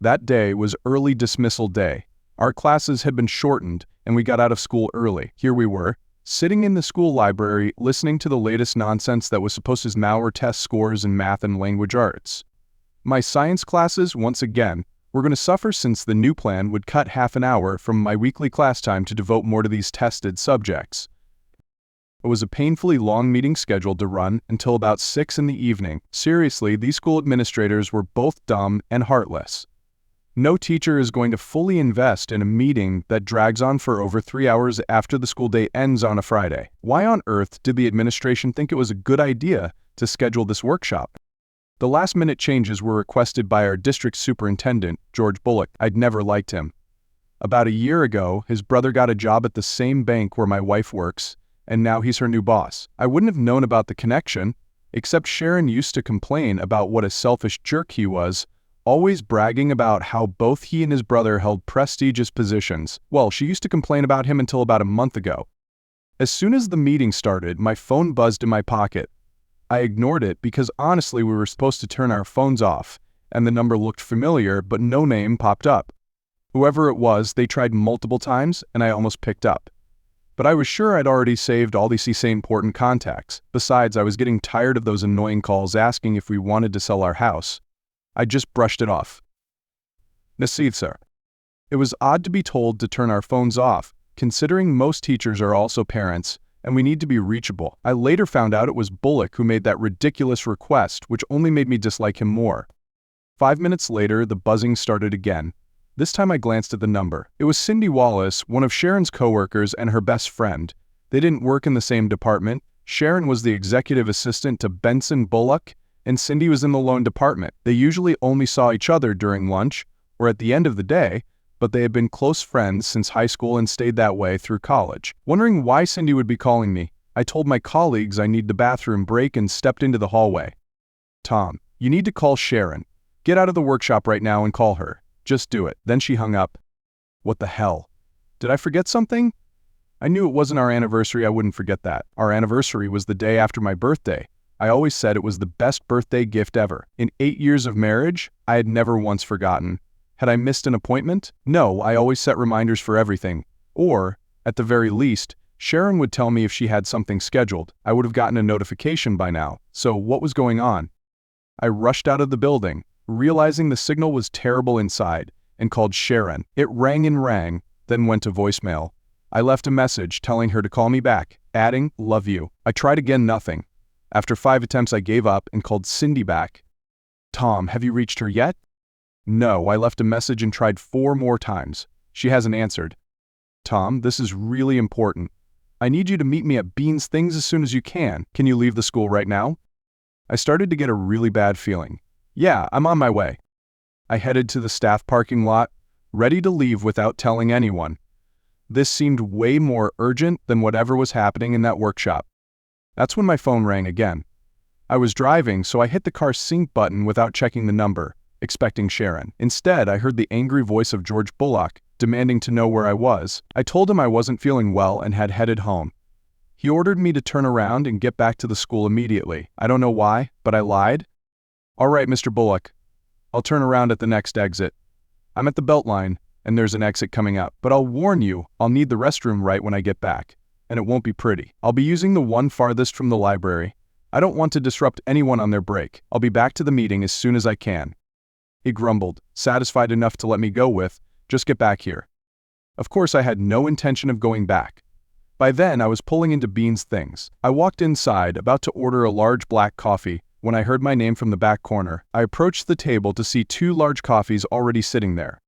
That day was early dismissal day. Our classes had been shortened, and we got out of school early. Here we were, sitting in the school library, listening to the latest nonsense that was supposed to malware test scores in math and language arts. My science classes, once again, were going to suffer since the new plan would cut half an hour from my weekly class time to devote more to these tested subjects. It was a painfully long meeting scheduled to run until about 6 in the evening. Seriously, these school administrators were both dumb and heartless. No teacher is going to fully invest in a meeting that drags on for over 3 hours after the school day ends on a Friday. Why on earth did the administration think it was a good idea to schedule this workshop? The last-minute changes were requested by our district superintendent, George Bullock. I'd never liked him. About a year ago, his brother got a job at the same bank where my wife works, and now he's her new boss. I wouldn't have known about the connection, except Sharon used to complain about what a selfish jerk he was, always bragging about how both he and his brother held prestigious positions. Well, she used to complain about him until about a month ago. As soon as the meeting started, my phone buzzed in my pocket. I ignored it because honestly we were supposed to turn our phones off, and the number looked familiar, but no name popped up. Whoever it was, they tried multiple times, and I almost picked up. But I was sure I'd already saved all these important contacts. Besides, I was getting tired of those annoying calls asking if we wanted to sell our house. I just brushed it off. Nasiv, sir. It was odd to be told to turn our phones off, considering most teachers are also parents, and we need to be reachable. I later found out it was Bullock who made that ridiculous request, which only made me dislike him more. 5 minutes later, the buzzing started again. This time I glanced at the number. It was Cindy Wallace, one of Sharon's coworkers and her best friend. They didn't work in the same department. Sharon was the executive assistant to Benson Bullock, and Cindy was in the loan department. They usually only saw each other during lunch or at the end of the day, but they had been close friends since high school and stayed that way through college. Wondering why Cindy would be calling me, I told my colleagues I need the bathroom break and stepped into the hallway. Tom, you need to call Sharon. Get out of the workshop right now and call her. Just do it. Then she hung up. What the hell? Did I forget something? I knew it wasn't our anniversary. I wouldn't forget that. Our anniversary was the day after my birthday. I always said it was the best birthday gift ever. In 8 years of marriage, I had never once forgotten. Had I missed an appointment? No, I always set reminders for everything. Or, at the very least, Sharon would tell me if she had something scheduled. I would have gotten a notification by now. So what was going on? I rushed out of the building, realizing the signal was terrible inside, and called Sharon. It rang and rang, then went to voicemail. I left a message telling her to call me back, adding, "Love you." I tried again, nothing. After 5 attempts, I gave up and called Cindy back. Tom, have you reached her yet? No, I left a message and tried 4 more times. She hasn't answered. Tom, this is really important. I need you to meet me at Bean's Things as soon as you can. Can you leave the school right now? I started to get a really bad feeling. Yeah, I'm on my way. I headed to the staff parking lot, ready to leave without telling anyone. This seemed way more urgent than whatever was happening in that workshop. That's when my phone rang again. I was driving, so I hit the car sync button without checking the number, expecting Sharon. Instead, I heard the angry voice of George Bullock, demanding to know where I was. I told him I wasn't feeling well and had headed home. He ordered me to turn around and get back to the school immediately. I don't know why, but I lied. All right, Mr. Bullock. I'll turn around at the next exit. I'm at the Beltline, and there's an exit coming up. But I'll warn you, I'll need the restroom right when I get back, and it won't be pretty. I'll be using the one farthest from the library. I don't want to disrupt anyone on their break. I'll be back to the meeting as soon as I can. He grumbled, satisfied enough to let me go with, "Just get back here." Of course, I had no intention of going back. By then, I was pulling into Bean's Things. I walked inside, about to order a large black coffee, when I heard my name from the back corner. I approached the table to see 2 large coffees already sitting there.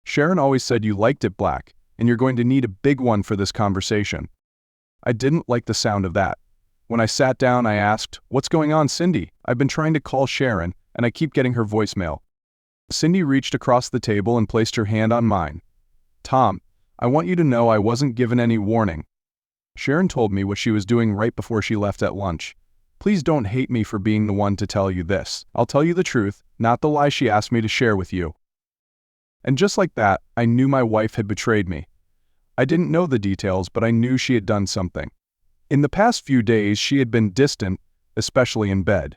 Sharon always said you liked it black, and you're going to need a big one for this conversation. I didn't like the sound of that. When I sat down, I asked, "What's going on, Cindy? I've been trying to call Sharon, and I keep getting her voicemail." Cindy reached across the table and placed her hand on mine. "Tom, I want you to know I wasn't given any warning. Sharon told me what she was doing right before she left at lunch. Please don't hate me for being the one to tell you this. I'll tell you the truth, not the lie she asked me to share with you." And just like that, I knew my wife had betrayed me. I didn't know the details, but I knew she had done something. In the past few days, she had been distant, especially in bed.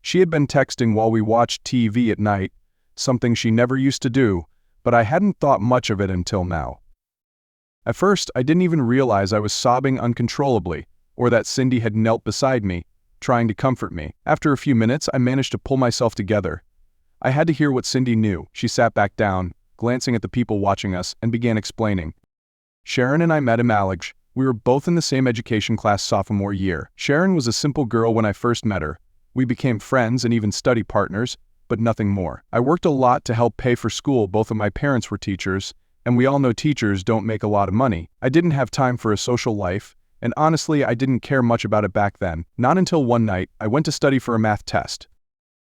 She had been texting while we watched TV at night, something she never used to do, but I hadn't thought much of it until now. At first, I didn't even realize I was sobbing uncontrollably, or that Cindy had knelt beside me, trying to comfort me. After a few minutes, I managed to pull myself together. I had to hear what Cindy knew. She sat back down, glancing at the people watching us, and began explaining. Sharon and I met in AICHI. We were both in the same education class sophomore year. Sharon was a simple girl when I first met her. We became friends and even study partners, but nothing more. I worked a lot to help pay for school. Both of my parents were teachers, and we all know teachers don't make a lot of money. I didn't have time for a social life, and honestly, I didn't care much about it back then. Not until one night, I went to study for a math test.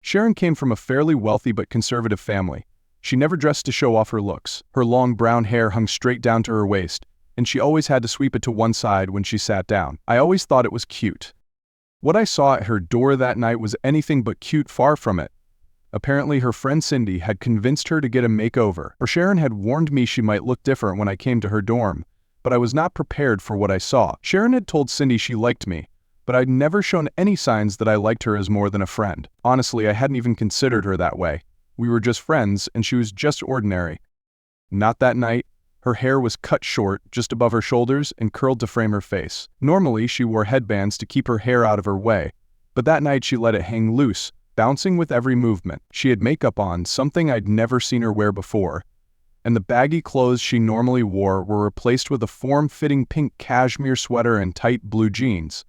Sharon came from a fairly wealthy but conservative family. She never dressed to show off her looks. Her long brown hair hung straight down to her waist, and she always had to sweep it to one side when she sat down. I always thought it was cute. What I saw at her door that night was anything but cute, far from it. Apparently her friend Cindy had convinced her to get a makeover, or Sharon had warned me she might look different when I came to her dorm, but I was not prepared for what I saw. Sharon had told Cindy she liked me, but I'd never shown any signs that I liked her as more than a friend. Honestly, I hadn't even considered her that way. We were just friends, and she was just ordinary. Not that night. Her hair was cut short, just above her shoulders, and curled to frame her face. Normally, she wore headbands to keep her hair out of her way, but that night she let it hang loose, bouncing with every movement. She had makeup on, something I'd never seen her wear before, and the baggy clothes she normally wore were replaced with a form-fitting pink cashmere sweater and tight blue jeans.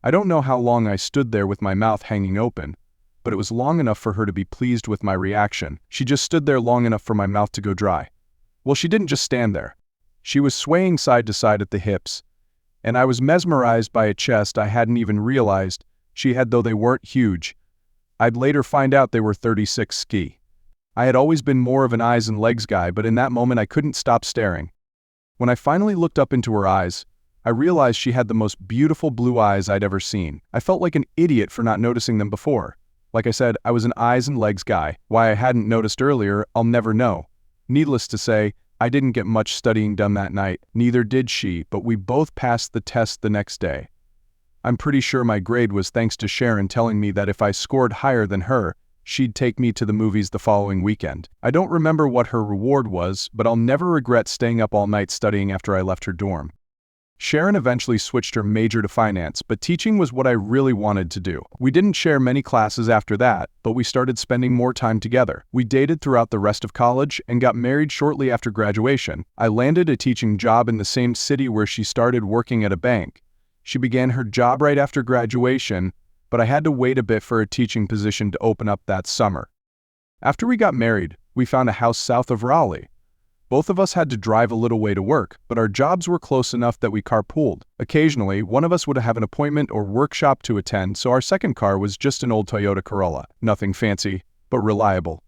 I don't know how long I stood there with my mouth hanging open, but it was long enough for her to be pleased with my reaction. She just stood there long enough for my mouth to go dry. Well, she didn't just stand there. She was swaying side to side at the hips, and I was mesmerized by a chest I hadn't even realized she had, though they weren't huge. I'd later find out they were 36 ski. I had always been more of an eyes and legs guy, but in that moment I couldn't stop staring. When I finally looked up into her eyes, I realized she had the most beautiful blue eyes I'd ever seen. I felt like an idiot for not noticing them before. Like I said, I was an eyes and legs guy. Why I hadn't noticed earlier, I'll never know. Needless to say, I didn't get much studying done that night. Neither did she, but we both passed the test the next day. I'm pretty sure my grade was thanks to Sharon telling me that if I scored higher than her, she'd take me to the movies the following weekend. I don't remember what her reward was, but I'll never regret staying up all night studying after I left her dorm. Sharon eventually switched her major to finance, but teaching was what I really wanted to do. We didn't share many classes after that, but we started spending more time together. We dated throughout the rest of college and got married shortly after graduation. I landed a teaching job in the same city where she started working at a bank. She began her job right after graduation, but I had to wait a bit for a teaching position to open up that summer. After we got married, we found a house south of Raleigh. Both of us had to drive a little way to work, but our jobs were close enough that we carpooled. Occasionally, one of us would have an appointment or workshop to attend, so our second car was just an old Toyota Corolla. Nothing fancy, but reliable.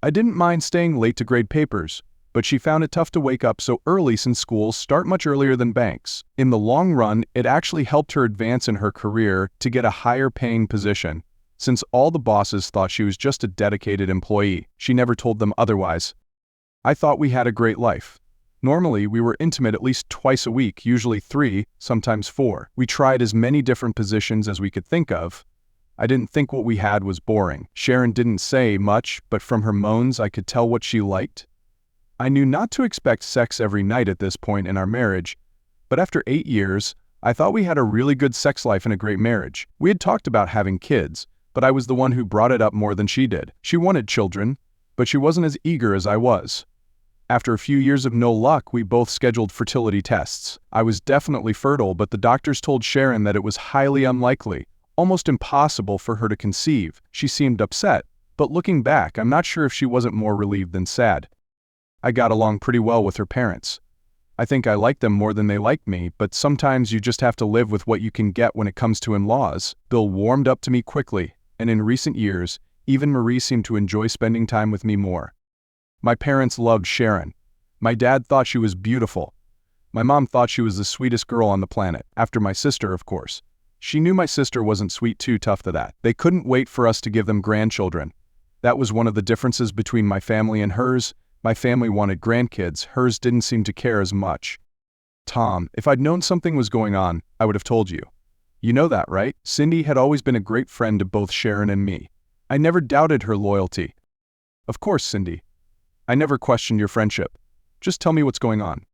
I didn't mind staying late to grade papers, but she found it tough to wake up so early since schools start much earlier than banks. In the long run, it actually helped her advance in her career to get a higher paying position, since all the bosses thought she was just a dedicated employee. She never told them otherwise. I thought we had a great life. Normally, we were intimate at least twice a week, usually 3, sometimes 4. We tried as many different positions as we could think of. I didn't think what we had was boring. Sharon didn't say much, but from her moans I could tell what she liked. I knew not to expect sex every night at this point in our marriage, but after 8 years, I thought we had a really good sex life and a great marriage. We had talked about having kids, but I was the one who brought it up more than she did. She wanted children, but she wasn't as eager as I was. After a few years of no luck, we both scheduled fertility tests. I was definitely fertile, but the doctors told Sharon that it was highly unlikely, almost impossible for her to conceive. She seemed upset, but looking back, I'm not sure if she wasn't more relieved than sad. I got along pretty well with her parents. I think I liked them more than they liked me, but sometimes you just have to live with what you can get when it comes to in-laws. Bill warmed up to me quickly, and in recent years, even Marie seemed to enjoy spending time with me more. My parents loved Sharon. My dad thought she was beautiful. My mom thought she was the sweetest girl on the planet, after my sister, of course. She knew my sister wasn't sweet, too tough to that. They couldn't wait for us to give them grandchildren. That was one of the differences between my family and hers. My family wanted grandkids, hers didn't seem to care as much. Tom, if I'd known something was going on, I would have told you. You know that, right? Cindy had always been a great friend to both Sharon and me. I never doubted her loyalty. Of course, Cindy. I never questioned your friendship. Just tell me what's going on.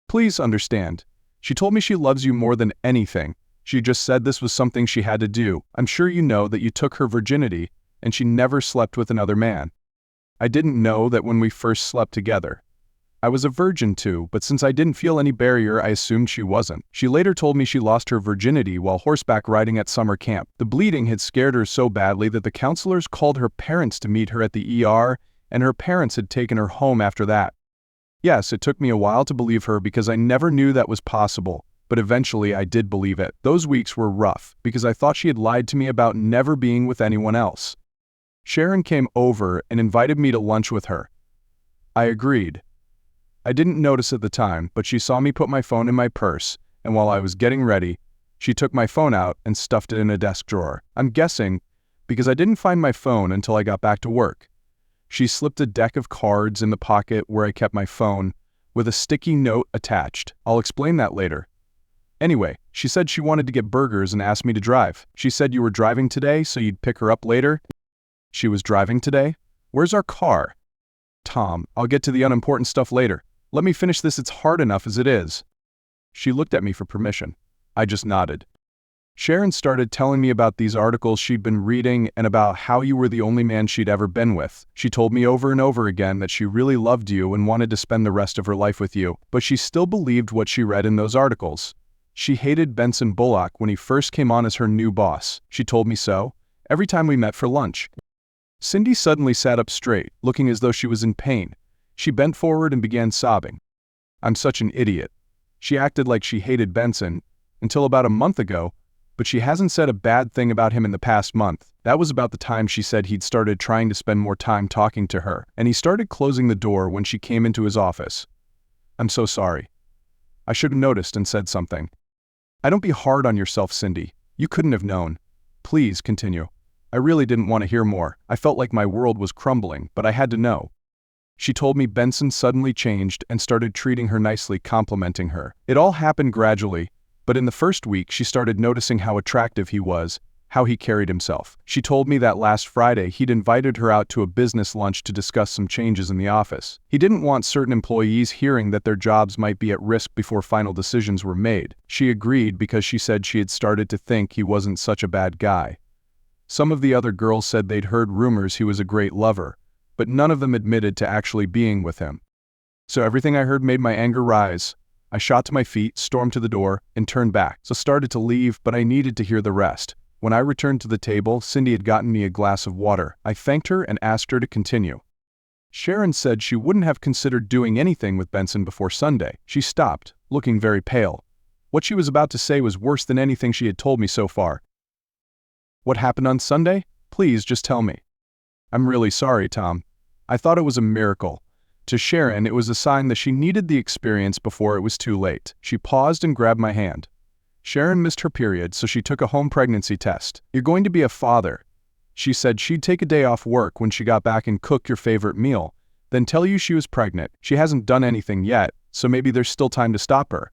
Please understand. She told me she loves you more than anything. She just said this was something she had to do. I'm sure you know that you took her virginity, and she never slept with another man. I didn't know that when we first slept together. I was a virgin too, but since I didn't feel any barrier, I assumed she wasn't. She later told me she lost her virginity while horseback riding at summer camp. The bleeding had scared her so badly that the counselors called her parents to meet her at the ER, and her parents had taken her home after that. Yes, it took me a while to believe her because I never knew that was possible, but eventually I did believe it. Those weeks were rough because I thought she had lied to me about never being with anyone else. Sharon came over and invited me to lunch with her. I agreed. I didn't notice at the time, but she saw me put my phone in my purse, and while I was getting ready, she took my phone out and stuffed it in a desk drawer. I'm guessing because I didn't find my phone until I got back to work. She slipped a deck of cards in the pocket where I kept my phone, with a sticky note attached. I'll explain that later. Anyway, she said she wanted to get burgers and asked me to drive. She said you were driving today, so you'd pick her up later. She was driving today? Where's our car? Tom, I'll get to the unimportant stuff later. Let me finish this, it's hard enough as it is. She looked at me for permission. I just nodded. Sharon started telling me about these articles she'd been reading and about how you were the only man she'd ever been with. She told me over and over again that she really loved you and wanted to spend the rest of her life with you, but she still believed what she read in those articles. She hated Benson Bullock when he first came on as her new boss. She told me so, every time we met for lunch. Cindy suddenly sat up straight, looking as though she was in pain. She bent forward and began sobbing. I'm such an idiot. She acted like she hated Benson, until about a month ago, but she hasn't said a bad thing about him in the past month. That was about the time she said he'd started trying to spend more time talking to her, and he started closing the door when she came into his office. I'm so sorry. I should have noticed and said something. Don't be hard on yourself, Cindy. You couldn't have known. Please continue. I really didn't want to hear more. I felt like my world was crumbling, but I had to know. She told me Benson suddenly changed and started treating her nicely, complimenting her. It all happened gradually, but in the first week she started noticing how attractive he was, how he carried himself. She told me that last Friday he'd invited her out to a business lunch to discuss some changes in the office. He didn't want certain employees hearing that their jobs might be at risk before final decisions were made. She agreed because she said she had started to think he wasn't such a bad guy. Some of the other girls said they'd heard rumors he was a great lover, but none of them admitted to actually being with him. So everything I heard made my anger rise. I shot to my feet, stormed to the door, and turned back. So started to leave, but I needed to hear the rest. When I returned to the table, Cindy had gotten me a glass of water. I thanked her and asked her to continue. Sharon said she wouldn't have considered doing anything with Benson before Sunday. She stopped, looking very pale. What she was about to say was worse than anything she had told me so far. What happened on Sunday? Please just tell me. I'm really sorry, Tom. I thought it was a miracle. To Sharon, it was a sign that she needed the experience before it was too late. She paused and grabbed my hand. Sharon missed her period, so she took a home pregnancy test. You're going to be a father. She said she'd take a day off work when she got back and cook your favorite meal, then tell you she was pregnant. She hasn't done anything yet, so maybe there's still time to stop her.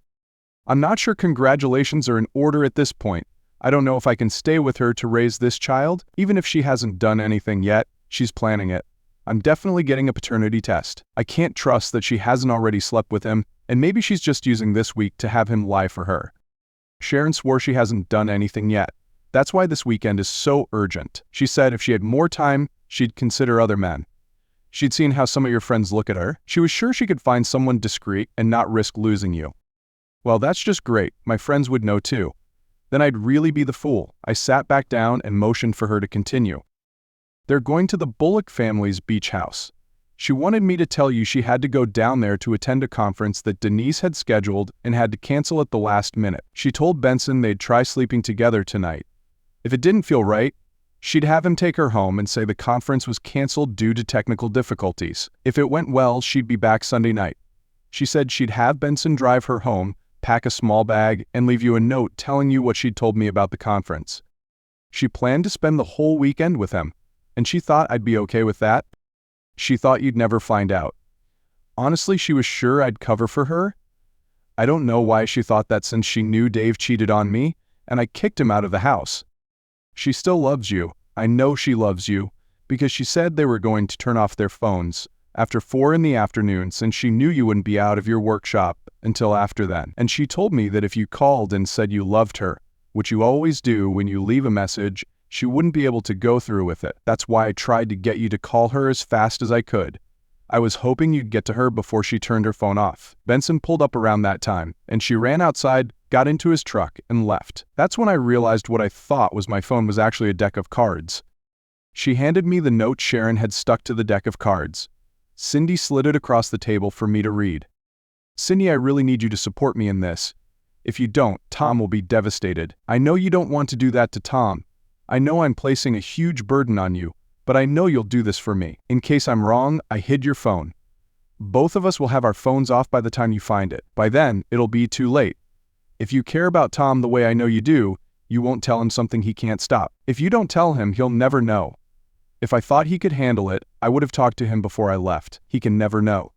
I'm not sure congratulations are in order at this point. I don't know if I can stay with her to raise this child. Even if she hasn't done anything yet, she's planning it. I'm definitely getting a paternity test. I can't trust that she hasn't already slept with him, and maybe she's just using this week to have him lie for her. Sharon swore she hasn't done anything yet. That's why this weekend is so urgent. She said if she had more time, she'd consider other men. She'd seen how some of your friends look at her. She was sure she could find someone discreet and not risk losing you. Well, that's just great. My friends would know too. Then I'd really be the fool. I sat back down and motioned for her to continue. They're going to the Bullock family's beach house. She wanted me to tell you she had to go down there to attend a conference that Denise had scheduled and had to cancel at the last minute. She told Benson they'd try sleeping together tonight. If it didn't feel right, she'd have him take her home and say the conference was canceled due to technical difficulties. If it went well, she'd be back Sunday night. She said she'd have Benson drive her home, pack a small bag, and leave you a note telling you what she'd told me about the conference. She planned to spend the whole weekend with him, and she thought I'd be okay with that. She thought you'd never find out. Honestly, she was sure I'd cover for her. I don't know why she thought that since she knew Dave cheated on me, and I kicked him out of the house. She still loves you. I know she loves you, because she said they were going to turn off their phones after 4 in the afternoon since she knew you wouldn't be out of your workshop until after then. And she told me that if you called and said you loved her, which you always do when you leave a message, she wouldn't be able to go through with it. That's why I tried to get you to call her as fast as I could. I was hoping you'd get to her before she turned her phone off. Benson pulled up around that time, and she ran outside, got into his truck, and left. That's when I realized what I thought was my phone was actually a deck of cards. She handed me the note Sharon had stuck to the deck of cards. Cindy slid it across the table for me to read. "Cindy, I really need you to support me in this. If you don't, Tom will be devastated. I know you don't want to do that to Tom. I know I'm placing a huge burden on you, but I know you'll do this for me. In case I'm wrong, I hid your phone. Both of us will have our phones off by the time you find it. By then, it'll be too late. If you care about Tom the way I know you do, you won't tell him something he can't stop. If you don't tell him, he'll never know. If I thought he could handle it, I would have talked to him before I left. He can never know."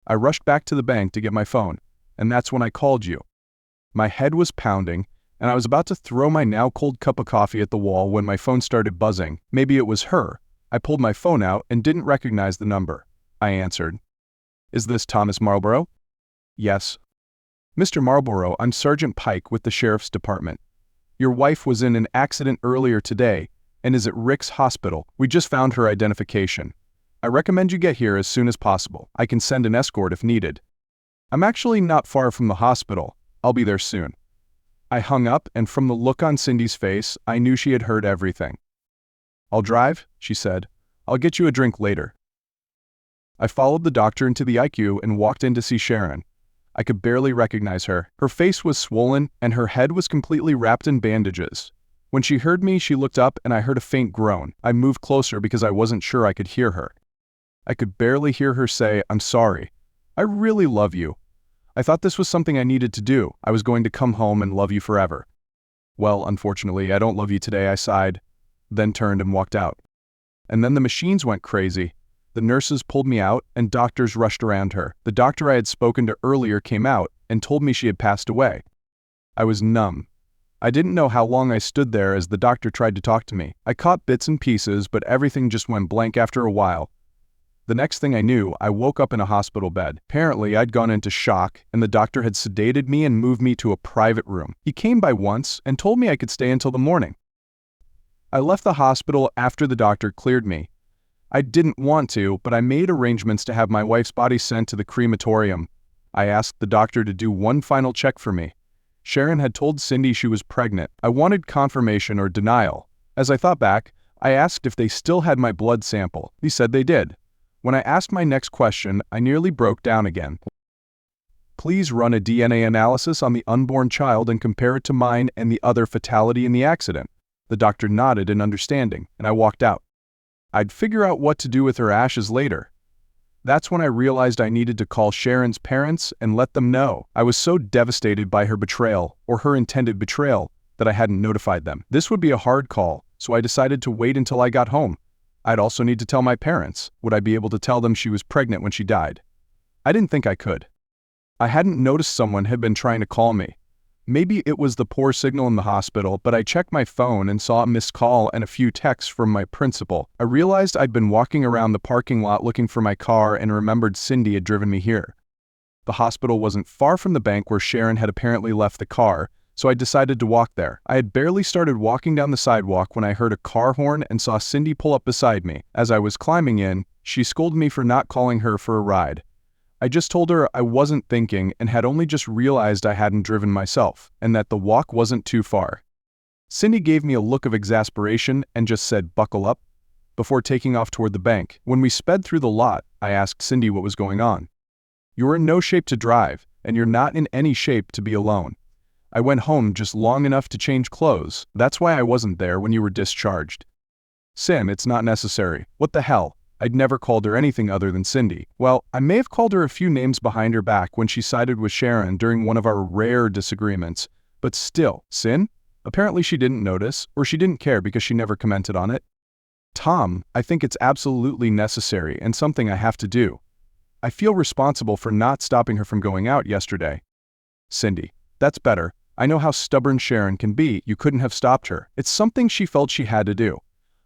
I rushed back to the bank to get my phone, and that's when I called you. My head was pounding, and I was about to throw my now cold cup of coffee at the wall when my phone started buzzing. Maybe it was her. I pulled my phone out and didn't recognize the number. I answered. "Is this Thomas Marlborough?" "Yes." "Mr. Marlborough, I'm Sergeant Pike with the Sheriff's Department. Your wife was in an accident earlier today and is at Rick's Hospital. We just found her identification. I recommend you get here as soon as possible. I can send an escort if needed. I'm actually not far from the hospital. I'll be there soon." I hung up, and from the look on Cindy's face, I knew she had heard everything. "I'll drive," she said. "I'll get you a drink later." I followed the doctor into the ICU and walked in to see Sharon. I could barely recognize her. Her face was swollen, and her head was completely wrapped in bandages. When she heard me, she looked up, and I heard a faint groan. I moved closer because I wasn't sure I could hear her. I could barely hear her say, "I'm sorry. I really love you. I thought this was something I needed to do. I was going to come home and love you forever." "Well, unfortunately, I don't love you today," I sighed, then turned and walked out. And then the machines went crazy. The nurses pulled me out, and doctors rushed around her. The doctor I had spoken to earlier came out and told me she had passed away. I was numb. I didn't know how long I stood there as the doctor tried to talk to me. I caught bits and pieces, but everything just went blank after a while. The next thing I knew, I woke up in a hospital bed. Apparently, I'd gone into shock, and the doctor had sedated me and moved me to a private room. He came by once and told me I could stay until the morning. I left the hospital after the doctor cleared me. I didn't want to, but I made arrangements to have my wife's body sent to the crematorium. I asked the doctor to do one final check for me. Sharon had told Cindy she was pregnant. I wanted confirmation or denial. As I thought back, I asked if they still had my blood sample. He said they did. When I asked my next question, I nearly broke down again. "Please run a DNA analysis on the unborn child and compare it to mine and the other fatality in the accident." The doctor nodded in understanding, and I walked out. I'd figure out what to do with her ashes later. That's when I realized I needed to call Sharon's parents and let them know. I was so devastated by her betrayal, or her intended betrayal, that I hadn't notified them. This would be a hard call, so I decided to wait until I got home. I'd also need to tell my parents. Would I be able to tell them she was pregnant when she died? I didn't think I could. I hadn't noticed someone had been trying to call me. Maybe it was the poor signal in the hospital, but I checked my phone and saw a missed call and a few texts from my principal. I realized I'd been walking around the parking lot looking for my car and remembered Cindy had driven me here. The hospital wasn't far from the bank where Sharon had apparently left the car, so I decided to walk there. I had barely started walking down the sidewalk when I heard a car horn and saw Cindy pull up beside me. As I was climbing in, she scolded me for not calling her for a ride. I just told her I wasn't thinking and had only just realized I hadn't driven myself, and that the walk wasn't too far. Cindy gave me a look of exasperation and just said, "Buckle up," before taking off toward the bank. When we sped through the lot, I asked Cindy what was going on. "You're in no shape to drive, and you're not in any shape to be alone. I went home just long enough to change clothes. That's why I wasn't there when you were discharged." "Sim, it's not necessary." "What the hell? I'd never called her anything other than Cindy." "Well, I may have called her a few names behind her back when she sided with Sharon during one of our rare disagreements, but still, Sin? Apparently she didn't notice, or she didn't care because she never commented on it." "Tom, I think it's absolutely necessary and something I have to do. I feel responsible for not stopping her from going out yesterday." "Cindy, that's better. I know how stubborn Sharon can be. You couldn't have stopped her. It's something she felt she had to do.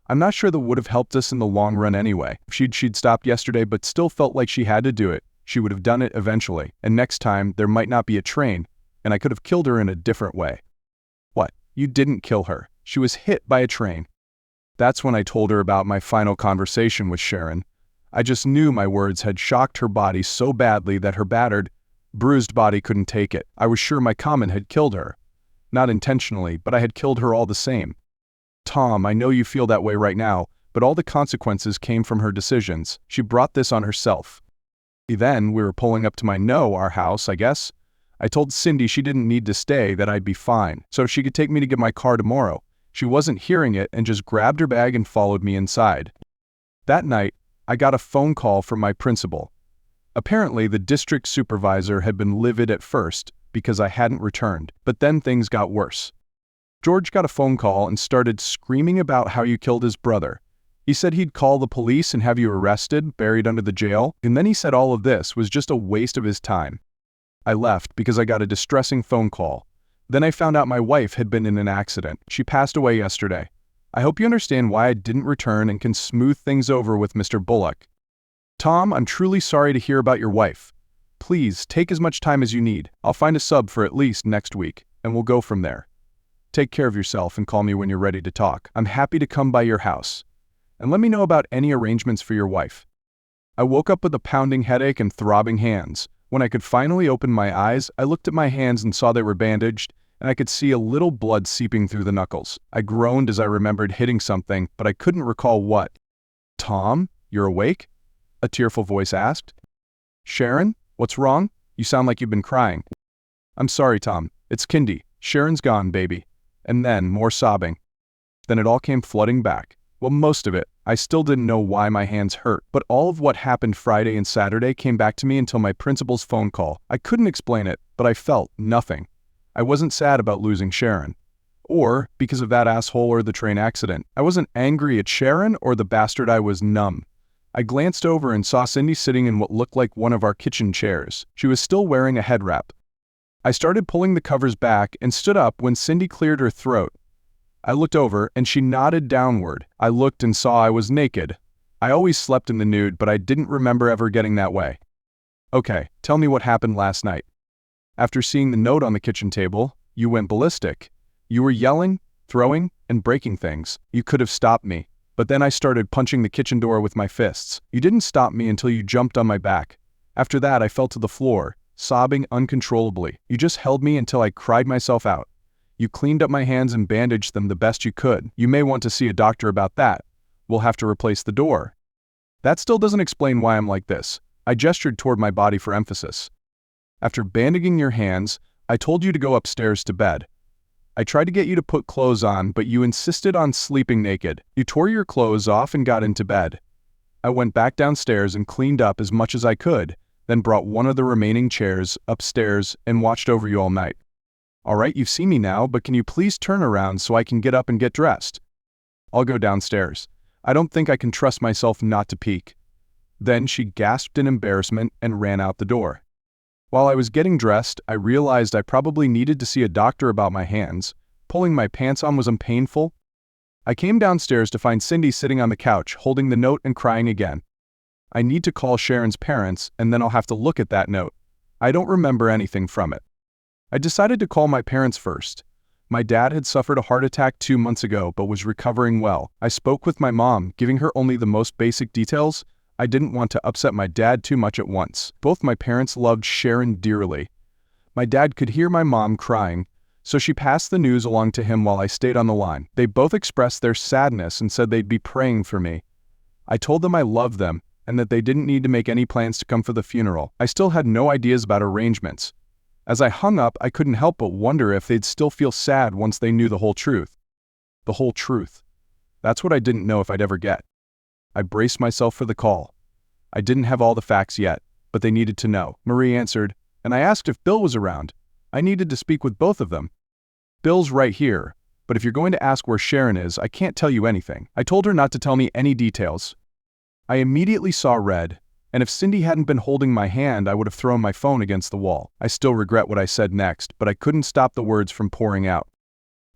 I'm not sure that would have helped us in the long run anyway. If she'd stopped yesterday but still felt like she had to do it, she would have done it eventually, and next time there might not be a train, and I could have killed her in a different way. What? You didn't kill her. She was hit by a train. That's when I told her about my final conversation with Sharon. I just knew my words had shocked her body so badly that her battered, bruised body couldn't take it. I was sure my comment had killed her. Not intentionally, but I had killed her all the same. Tom, I know you feel that way right now, but all the consequences came from her decisions. She brought this on herself. Then we were pulling up to our house, I guess. I told Cindy she didn't need to stay, that I'd be fine, so she could take me to get my car tomorrow. She wasn't hearing it and just grabbed her bag and followed me inside. That night, I got a phone call from my principal. Apparently, the district supervisor had been livid at first because I hadn't returned, but then things got worse. George got a phone call and started screaming about how you killed his brother. He said he'd call the police and have you arrested, buried under the jail, and then he said all of this was just a waste of his time. I left because I got a distressing phone call. Then I found out my wife had been in an accident. She passed away yesterday. I hope you understand why I didn't return and can smooth things over with Mr. Bullock. Tom, I'm truly sorry to hear about your wife. Please, take as much time as you need. I'll find a sub for at least next week, and we'll go from there. Take care of yourself and call me when you're ready to talk. I'm happy to come by your house. And let me know about any arrangements for your wife. I woke up with a pounding headache and throbbing hands. When I could finally open my eyes, I looked at my hands and saw they were bandaged, and I could see a little blood seeping through the knuckles. I groaned as I remembered hitting something, but I couldn't recall what. Tom, you're awake? A tearful voice asked. Sharon, what's wrong? You sound like you've been crying. I'm sorry, Tom. It's Kindy. Sharon's gone, baby. And then more sobbing. Then it all came flooding back. Well, most of it. I still didn't know why my hands hurt, but all of what happened Friday and Saturday came back to me until my principal's phone call. I couldn't explain it, but I felt nothing. I wasn't sad about losing Sharon, or because of that asshole or the train accident. I wasn't angry at Sharon or the bastard. I was numb. I glanced over and saw Cindy sitting in what looked like one of our kitchen chairs. She was still wearing a head wrap. I started pulling the covers back and stood up when Cindy cleared her throat. I looked over and she nodded downward. I looked and saw I was naked. I always slept in the nude, but I didn't remember ever getting that way. Okay, tell me what happened last night. After seeing the note on the kitchen table, you went ballistic. You were yelling, throwing, and breaking things. You could have stopped me, but then I started punching the kitchen door with my fists. You didn't stop me until you jumped on my back. After that, I fell to the floor, sobbing uncontrollably. You just held me until I cried myself out. You cleaned up my hands and bandaged them the best you could. You may want to see a doctor about that. We'll have to replace the door. That still doesn't explain why I'm like this. I gestured toward my body for emphasis. After bandaging your hands, I told you to go upstairs to bed. I tried to get you to put clothes on, but you insisted on sleeping naked. You tore your clothes off and got into bed. I went back downstairs and cleaned up as much as I could, then brought one of the remaining chairs upstairs and watched over you all night. All right, you've seen me now, but can you please turn around so I can get up and get dressed? I'll go downstairs. I don't think I can trust myself not to peek. Then she gasped in embarrassment and ran out the door. While I was getting dressed, I realized I probably needed to see a doctor about my hands. Pulling my pants on was painful. I came downstairs to find Cindy sitting on the couch, holding the note and crying again. I need to call Sharon's parents, and then I'll have to look at that note. I don't remember anything from it. I decided to call my parents first. My dad had suffered a heart attack 2 months ago, but was recovering well. I spoke with my mom, giving her only the most basic details. I didn't want to upset my dad too much at once. Both my parents loved Sharon dearly. My dad could hear my mom crying, so she passed the news along to him while I stayed on the line. They both expressed their sadness and said they'd be praying for me. I told them I loved them and that they didn't need to make any plans to come for the funeral. I still had no ideas about arrangements. As I hung up, I couldn't help but wonder if they'd still feel sad once they knew the whole truth. The whole truth. That's what I didn't know if I'd ever get. I braced myself for the call. I didn't have all the facts yet, but they needed to know. Marie answered, and I asked if Bill was around. I needed to speak with both of them. Bill's right here, but if you're going to ask where Sharon is, I can't tell you anything. I told her not to tell me any details. I immediately saw red, and if Cindy hadn't been holding my hand, I would have thrown my phone against the wall. I still regret what I said next, but I couldn't stop the words from pouring out.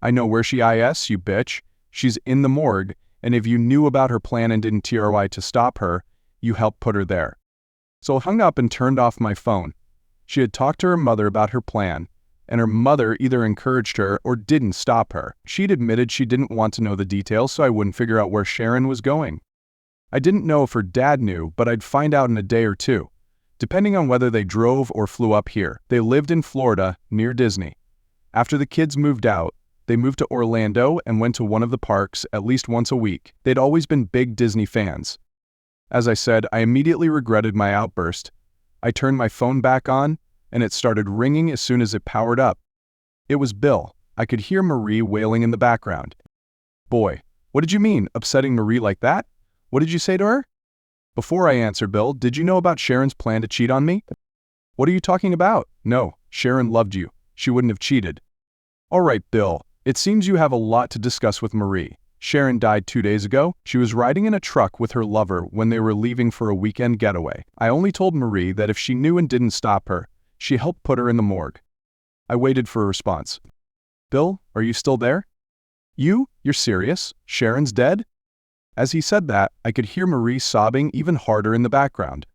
I know where she is, you bitch. She's in the morgue, And if you knew about her plan and didn't try to stop her, you helped put her there. So I hung up and turned off my phone. She had talked to her mother about her plan, and her mother either encouraged her or didn't stop her. She'd admitted she didn't want to know the details so I wouldn't figure out where Sharon was going. I didn't know if her dad knew, but I'd find out in a day or two, depending on whether they drove or flew up here. They lived in Florida, near Disney. After the kids moved out, they moved to Orlando and went to one of the parks at least once a week. They'd always been big Disney fans. As I said, I immediately regretted my outburst. I turned my phone back on, and it started ringing as soon as it powered up. It was Bill. I could hear Marie wailing in the background. Boy, what did you mean, upsetting Marie like that? What did you say to her? Before I answer, Bill, did you know about Sharon's plan to cheat on me? What are you talking about? No, Sharon loved you. She wouldn't have cheated. All right, Bill, it seems you have a lot to discuss with Marie. Sharon died 2 days ago. She was riding in a truck with her lover when they were leaving for a weekend getaway. I only told Marie that if she knew and didn't stop her, she helped put her in the morgue. I waited for a response. Bill, are you still there? You're serious? Sharon's dead? As he said that, I could hear Marie sobbing even harder in the background.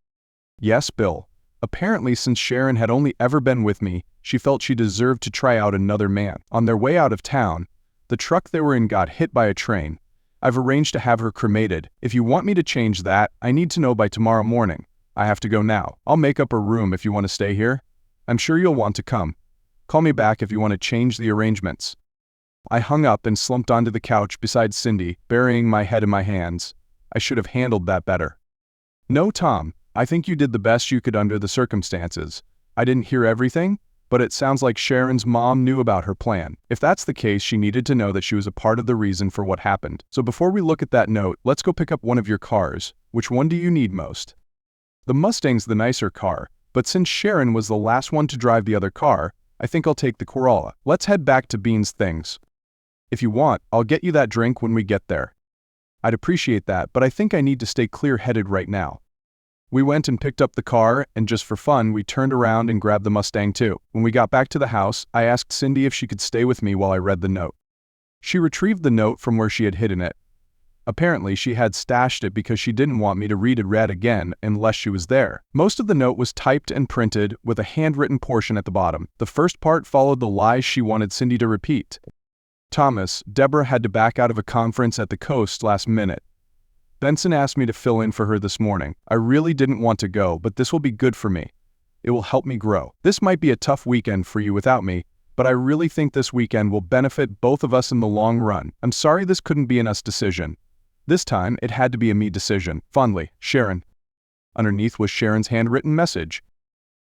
Yes, Bill. Apparently, since Sharon had only ever been with me, she felt she deserved to try out another man. On their way out of town, the truck they were in got hit by a train. I've arranged to have her cremated. If you want me to change that, I need to know by tomorrow morning. I have to go now. I'll make up a room if you want to stay here. I'm sure you'll want to come. Call me back if you want to change the arrangements. I hung up and slumped onto the couch beside Cindy, burying my head in my hands. I should have handled that better. No, Tom, I think you did the best you could under the circumstances. I didn't hear everything, but it sounds like Sharon's mom knew about her plan. If that's the case, she needed to know that she was a part of the reason for what happened. So before we look at that note, let's go pick up one of your cars. Which one do you need most? The Mustang's the nicer car, but since Sharon was the last one to drive the other car, I think I'll take the Corolla. Let's head back to Bean's things. If you want, I'll get you that drink when we get there. I'd appreciate that, but I think I need to stay clear-headed right now. We went and picked up the car, and just for fun, we turned around and grabbed the Mustang too. When we got back to the house, I asked Cindy if she could stay with me while I read the note. She retrieved the note from where she had hidden it. Apparently, she had stashed it because she didn't want me to read it again unless she was there. Most of the note was typed and printed with a handwritten portion at the bottom. The first part followed the lies she wanted Cindy to repeat. Thomas, Deborah had to back out of a conference at the coast last minute. Benson asked me to fill in for her this morning. I really didn't want to go, but this will be good for me. It will help me grow. This might be a tough weekend for you without me, but I really think this weekend will benefit both of us in the long run. I'm sorry this couldn't be an us decision. This time, it had to be a me decision. Fondly, Sharon. Underneath was Sharon's handwritten message.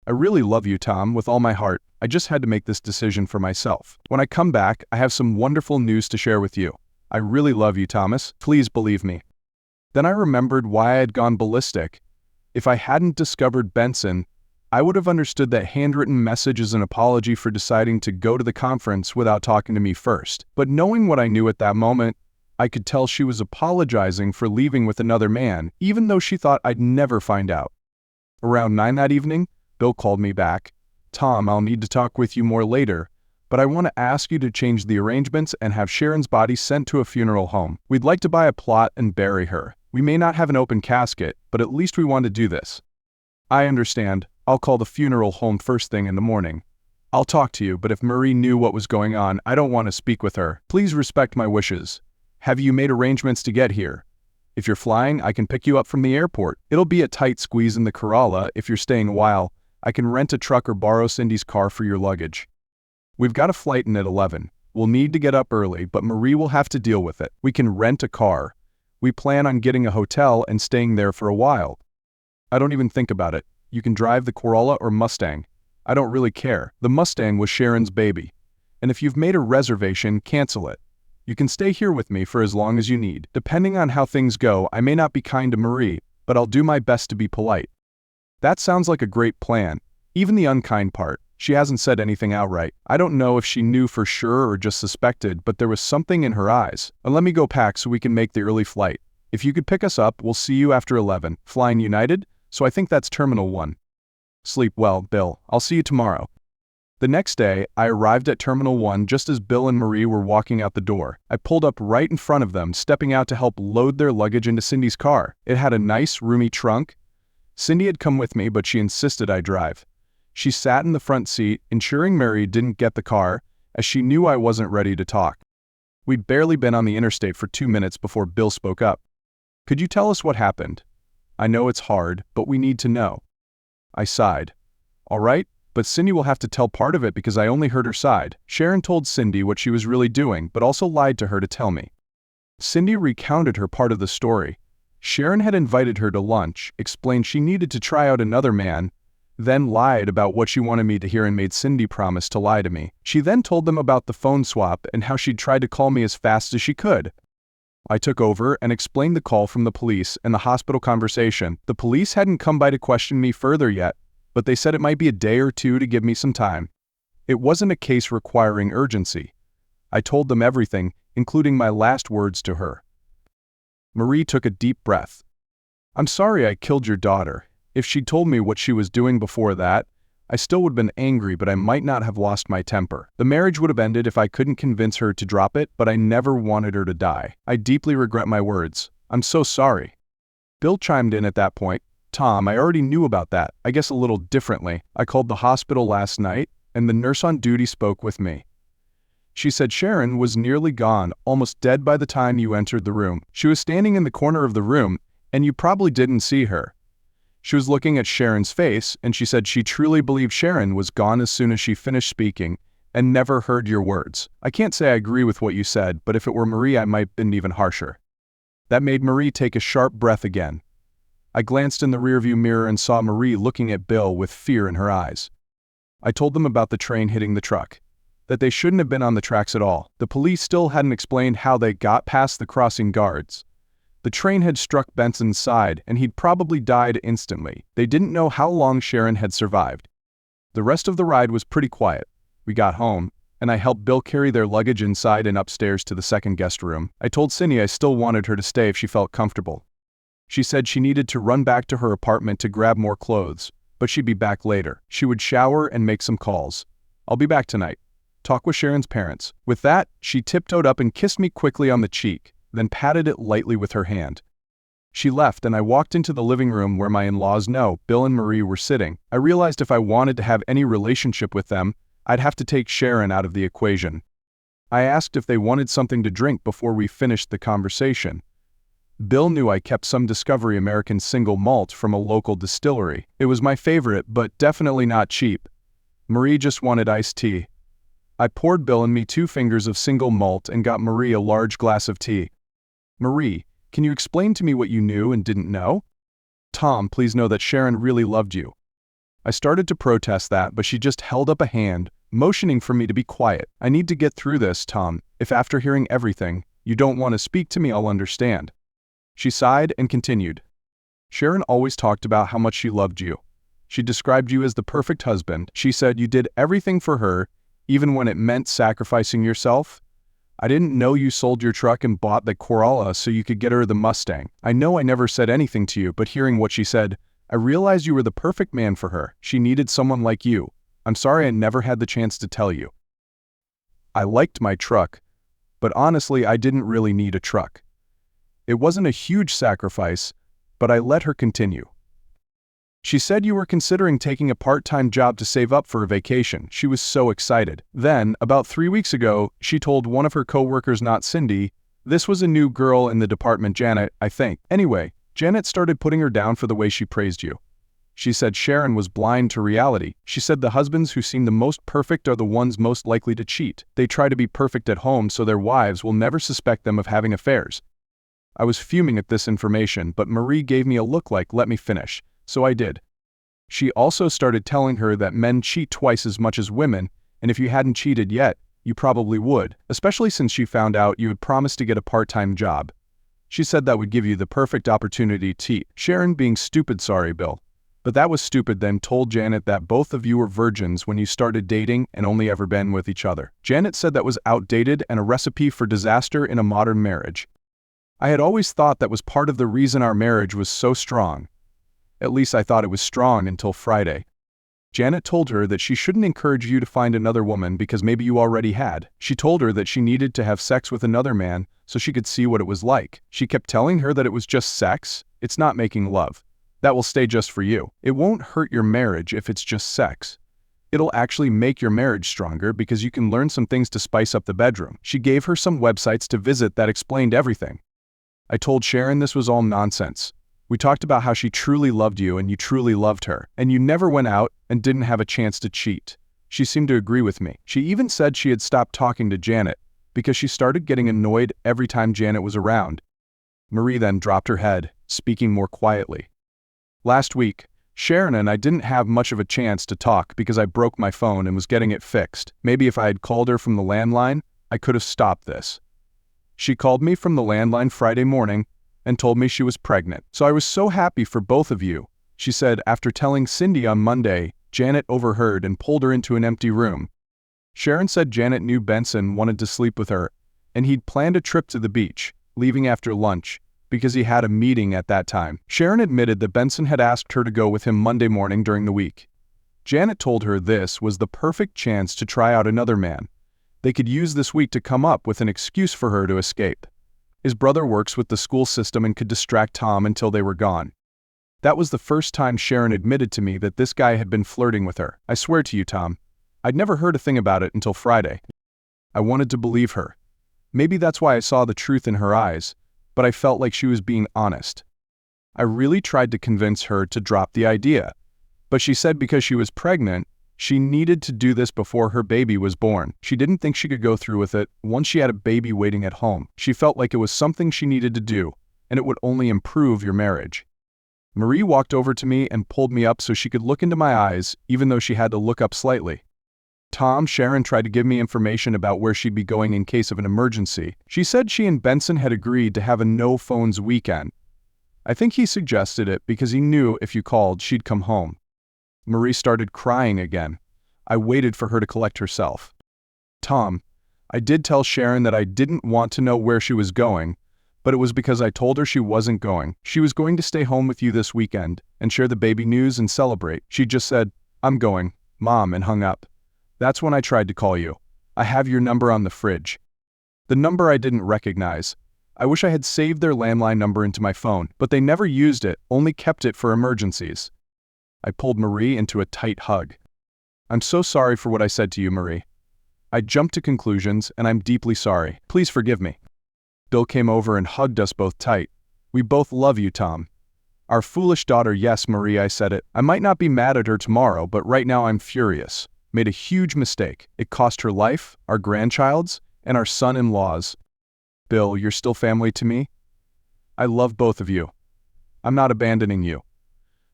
I really love you, Tom, with all my heart. I just had to make this decision for myself. When I come back, I have some wonderful news to share with you. I really love you, Thomas. Please believe me. Then I remembered why I had gone ballistic. If I hadn't discovered Benson, I would have understood that handwritten message as an apology for deciding to go to the conference without talking to me first. But knowing what I knew at that moment, I could tell she was apologizing for leaving with another man, even though she thought I'd never find out. Around 9 that evening, Bill called me back. Tom, I'll need to talk with you more later, but I want to ask you to change the arrangements and have Sharon's body sent to a funeral home. We'd like to buy a plot and bury her. We may not have an open casket, but at least we want to do this. I understand. I'll call the funeral home first thing in the morning. I'll talk to you, but if Marie knew what was going on, I don't want to speak with her. Please respect my wishes. Have you made arrangements to get here? If you're flying, I can pick you up from the airport. It'll be a tight squeeze in the Corolla. If you're staying a while, I can rent a truck or borrow Cindy's car for your luggage. We've got a flight in at 11. We'll need to get up early, but Marie will have to deal with it. We can rent a car. We plan on getting a hotel and staying there for a while. I don't even think about it. You can drive the Corolla or Mustang. I don't really care. The Mustang was Sharon's baby. And if you've made a reservation, cancel it. You can stay here with me for as long as you need. Depending on how things go, I may not be kind to Marie, but I'll do my best to be polite. That sounds like a great plan. Even the unkind part. She hasn't said anything outright. I don't know if she knew for sure or just suspected, but there was something in her eyes. And let me go pack so we can make the early flight. If you could pick us up, we'll see you after 11. Flying United? So I think that's Terminal 1. Sleep well, Bill. I'll see you tomorrow. The next day, I arrived at Terminal 1 just as Bill and Marie were walking out the door. I pulled up right in front of them, stepping out to help load their luggage into Cindy's car. It had a nice, roomy trunk. Cindy had come with me, but she insisted I drive. She sat in the front seat, ensuring Mary didn't get the car, as she knew I wasn't ready to talk. We'd barely been on the interstate for 2 minutes before Bill spoke up. "Could you tell us what happened? I know it's hard, but we need to know." I sighed. "All right, but Cindy will have to tell part of it because I only heard her side." Sharon told Cindy what she was really doing, but also lied to her to tell me. Cindy recounted her part of the story. Sharon had invited her to lunch, explained she needed to try out another man, then lied about what she wanted me to hear and made Cindy promise to lie to me. She then told them about the phone swap and how she'd tried to call me as fast as she could. I took over and explained the call from the police and the hospital conversation. The police hadn't come by to question me further yet, but they said it might be a day or two to give me some time. It wasn't a case requiring urgency. I told them everything, including my last words to her. Marie took a deep breath. "I'm sorry I killed your daughter. If she'd told me what she was doing before that, I still would have been angry, but I might not have lost my temper. The marriage would have ended if I couldn't convince her to drop it, but I never wanted her to die. I deeply regret my words. I'm so sorry." Bill chimed in at that point. "Tom, I already knew about that, I guess a little differently. I called the hospital last night, and the nurse on duty spoke with me. She said Sharon was nearly gone, almost dead by the time you entered the room. She was standing in the corner of the room, and you probably didn't see her. She was looking at Sharon's face, and she said she truly believed Sharon was gone as soon as she finished speaking, and never heard your words. I can't say I agree with what you said, but if it were Marie, I might have been even harsher." That made Marie take a sharp breath again. I glanced in the rearview mirror and saw Marie looking at Bill with fear in her eyes. I told them about the train hitting the truck, that they shouldn't have been on the tracks at all. The police still hadn't explained how they got past the crossing guards. The train had struck Benson's side, and he'd probably died instantly. They didn't know how long Sharon had survived. The rest of the ride was pretty quiet. We got home, and I helped Bill carry their luggage inside and upstairs to the second guest room. I told Cindy I still wanted her to stay if she felt comfortable. She said she needed to run back to her apartment to grab more clothes, but she'd be back later. She would shower and make some calls. "I'll be back tonight. Talk with Sharon's parents." With that, she tiptoed up and kissed me quickly on the cheek, then patted it lightly with her hand. She left, and I walked into the living room where my in-laws know Bill and Marie were sitting. I realized if I wanted to have any relationship with them, I'd have to take Sharon out of the equation. I asked if they wanted something to drink before we finished the conversation. Bill knew I kept some Discovery American single malt from a local distillery. It was my favorite, but definitely not cheap. Marie just wanted iced tea. I poured Bill and me 2 fingers of single malt and got Marie a large glass of tea. "Marie, can you explain to me what you knew and didn't know?" "Tom, please know that Sharon really loved you." I started to protest that, but she just held up a hand, motioning for me to be quiet. "I need to get through this, Tom. If after hearing everything, you don't want to speak to me, I'll understand." She sighed and continued. "Sharon always talked about how much she loved you. She described you as the perfect husband. She said you did everything for her, even when it meant sacrificing yourself. I didn't know you sold your truck and bought the Corolla so you could get her the Mustang. I know I never said anything to you, but hearing what she said, I realized you were the perfect man for her. She needed someone like you. I'm sorry I never had the chance to tell you. I liked my truck, but honestly, I didn't really need a truck. It wasn't a huge sacrifice, but I let her continue. She said you were considering taking a part-time job to save up for a vacation. She was so excited. Then, about 3 weeks ago, she told one of her coworkers, not Cindy, this was a new girl in the department, Janet, I think. Anyway, Janet started putting her down for the way she praised you. She said Sharon was blind to reality. She said the husbands who seem the most perfect are the ones most likely to cheat. They try to be perfect at home so their wives will never suspect them of having affairs. I was fuming at this information, but Marie gave me a look like, let me finish. So I did. She also started telling her that men cheat twice as much as women, and if you hadn't cheated yet, you probably would, especially since she found out you had promised to get a part-time job. She said that would give you the perfect opportunity to cheat. Sharon being stupid, sorry, Bill. But that was stupid, then told Janet that both of you were virgins when you started dating and only ever been with each other. Janet said that was outdated and a recipe for disaster in a modern marriage. I had always thought that was part of the reason our marriage was so strong. At least I thought it was strong until Friday. Janet told her that she shouldn't encourage you to find another woman because maybe you already had. She told her that she needed to have sex with another man so she could see what it was like. She kept telling her that it was just sex, it's not making love. That will stay just for you. It won't hurt your marriage if it's just sex. It'll actually make your marriage stronger because you can learn some things to spice up the bedroom. She gave her some websites to visit that explained everything. I told Sharon this was all nonsense. We talked about how she truly loved you and you truly loved her, and you never went out and didn't have a chance to cheat. She seemed to agree with me. She even said she had stopped talking to Janet because she started getting annoyed every time Janet was around. Marie then dropped her head, speaking more quietly. Last week, Sharon and I didn't have much of a chance to talk because I broke my phone and was getting it fixed. Maybe if I had called her from the landline, I could have stopped this. She called me from the landline Friday morning and told me she was pregnant. So I was so happy for both of you, she said after telling Cindy on Monday. Janet overheard and pulled her into an empty room. Sharon said Janet knew Benson wanted to sleep with her, and he'd planned a trip to the beach, leaving after lunch, because he had a meeting at that time. Sharon admitted that Benson had asked her to go with him Monday morning during the week. Janet told her this was the perfect chance to try out another man. They could use this week to come up with an excuse for her to escape. His brother works with the school system and could distract Tom until they were gone. That was the first time Sharon admitted to me that this guy had been flirting with her. I swear to you, Tom, I'd never heard a thing about it until Friday. I wanted to believe her. Maybe that's why I saw the truth in her eyes, but I felt like she was being honest. I really tried to convince her to drop the idea, but she said because she was pregnant, she needed to do this before her baby was born. She didn't think she could go through with it once she had a baby waiting at home. She felt like it was something she needed to do, and it would only improve your marriage. Marie walked over to me and pulled me up so she could look into my eyes, even though she had to look up slightly. Tom, Sharon tried to give me information about where she'd be going in case of an emergency. She said she and Benson had agreed to have a no-phones weekend. I think he suggested it because he knew if you called, she'd come home. Marie started crying again. I waited for her to collect herself. Tom, I did tell Sharon that I didn't want to know where she was going, but it was because I told her she wasn't going. She was going to stay home with you this weekend and share the baby news and celebrate. She just said, "I'm going, Mom," and hung up. That's when I tried to call you. I have your number on the fridge. The number I didn't recognize. I wish I had saved their landline number into my phone, but they never used it, only kept it for emergencies. I pulled Marie into a tight hug. I'm so sorry for what I said to you, Marie. I jumped to conclusions, and I'm deeply sorry. Please forgive me. Bill came over and hugged us both tight. We both love you, Tom. Our foolish daughter, yes, Marie, I said it. I might not be mad at her tomorrow, but right now I'm furious. Made a huge mistake. It cost her life, our grandchild's, and our son-in-law's. Bill, you're still family to me. I love both of you. I'm not abandoning you.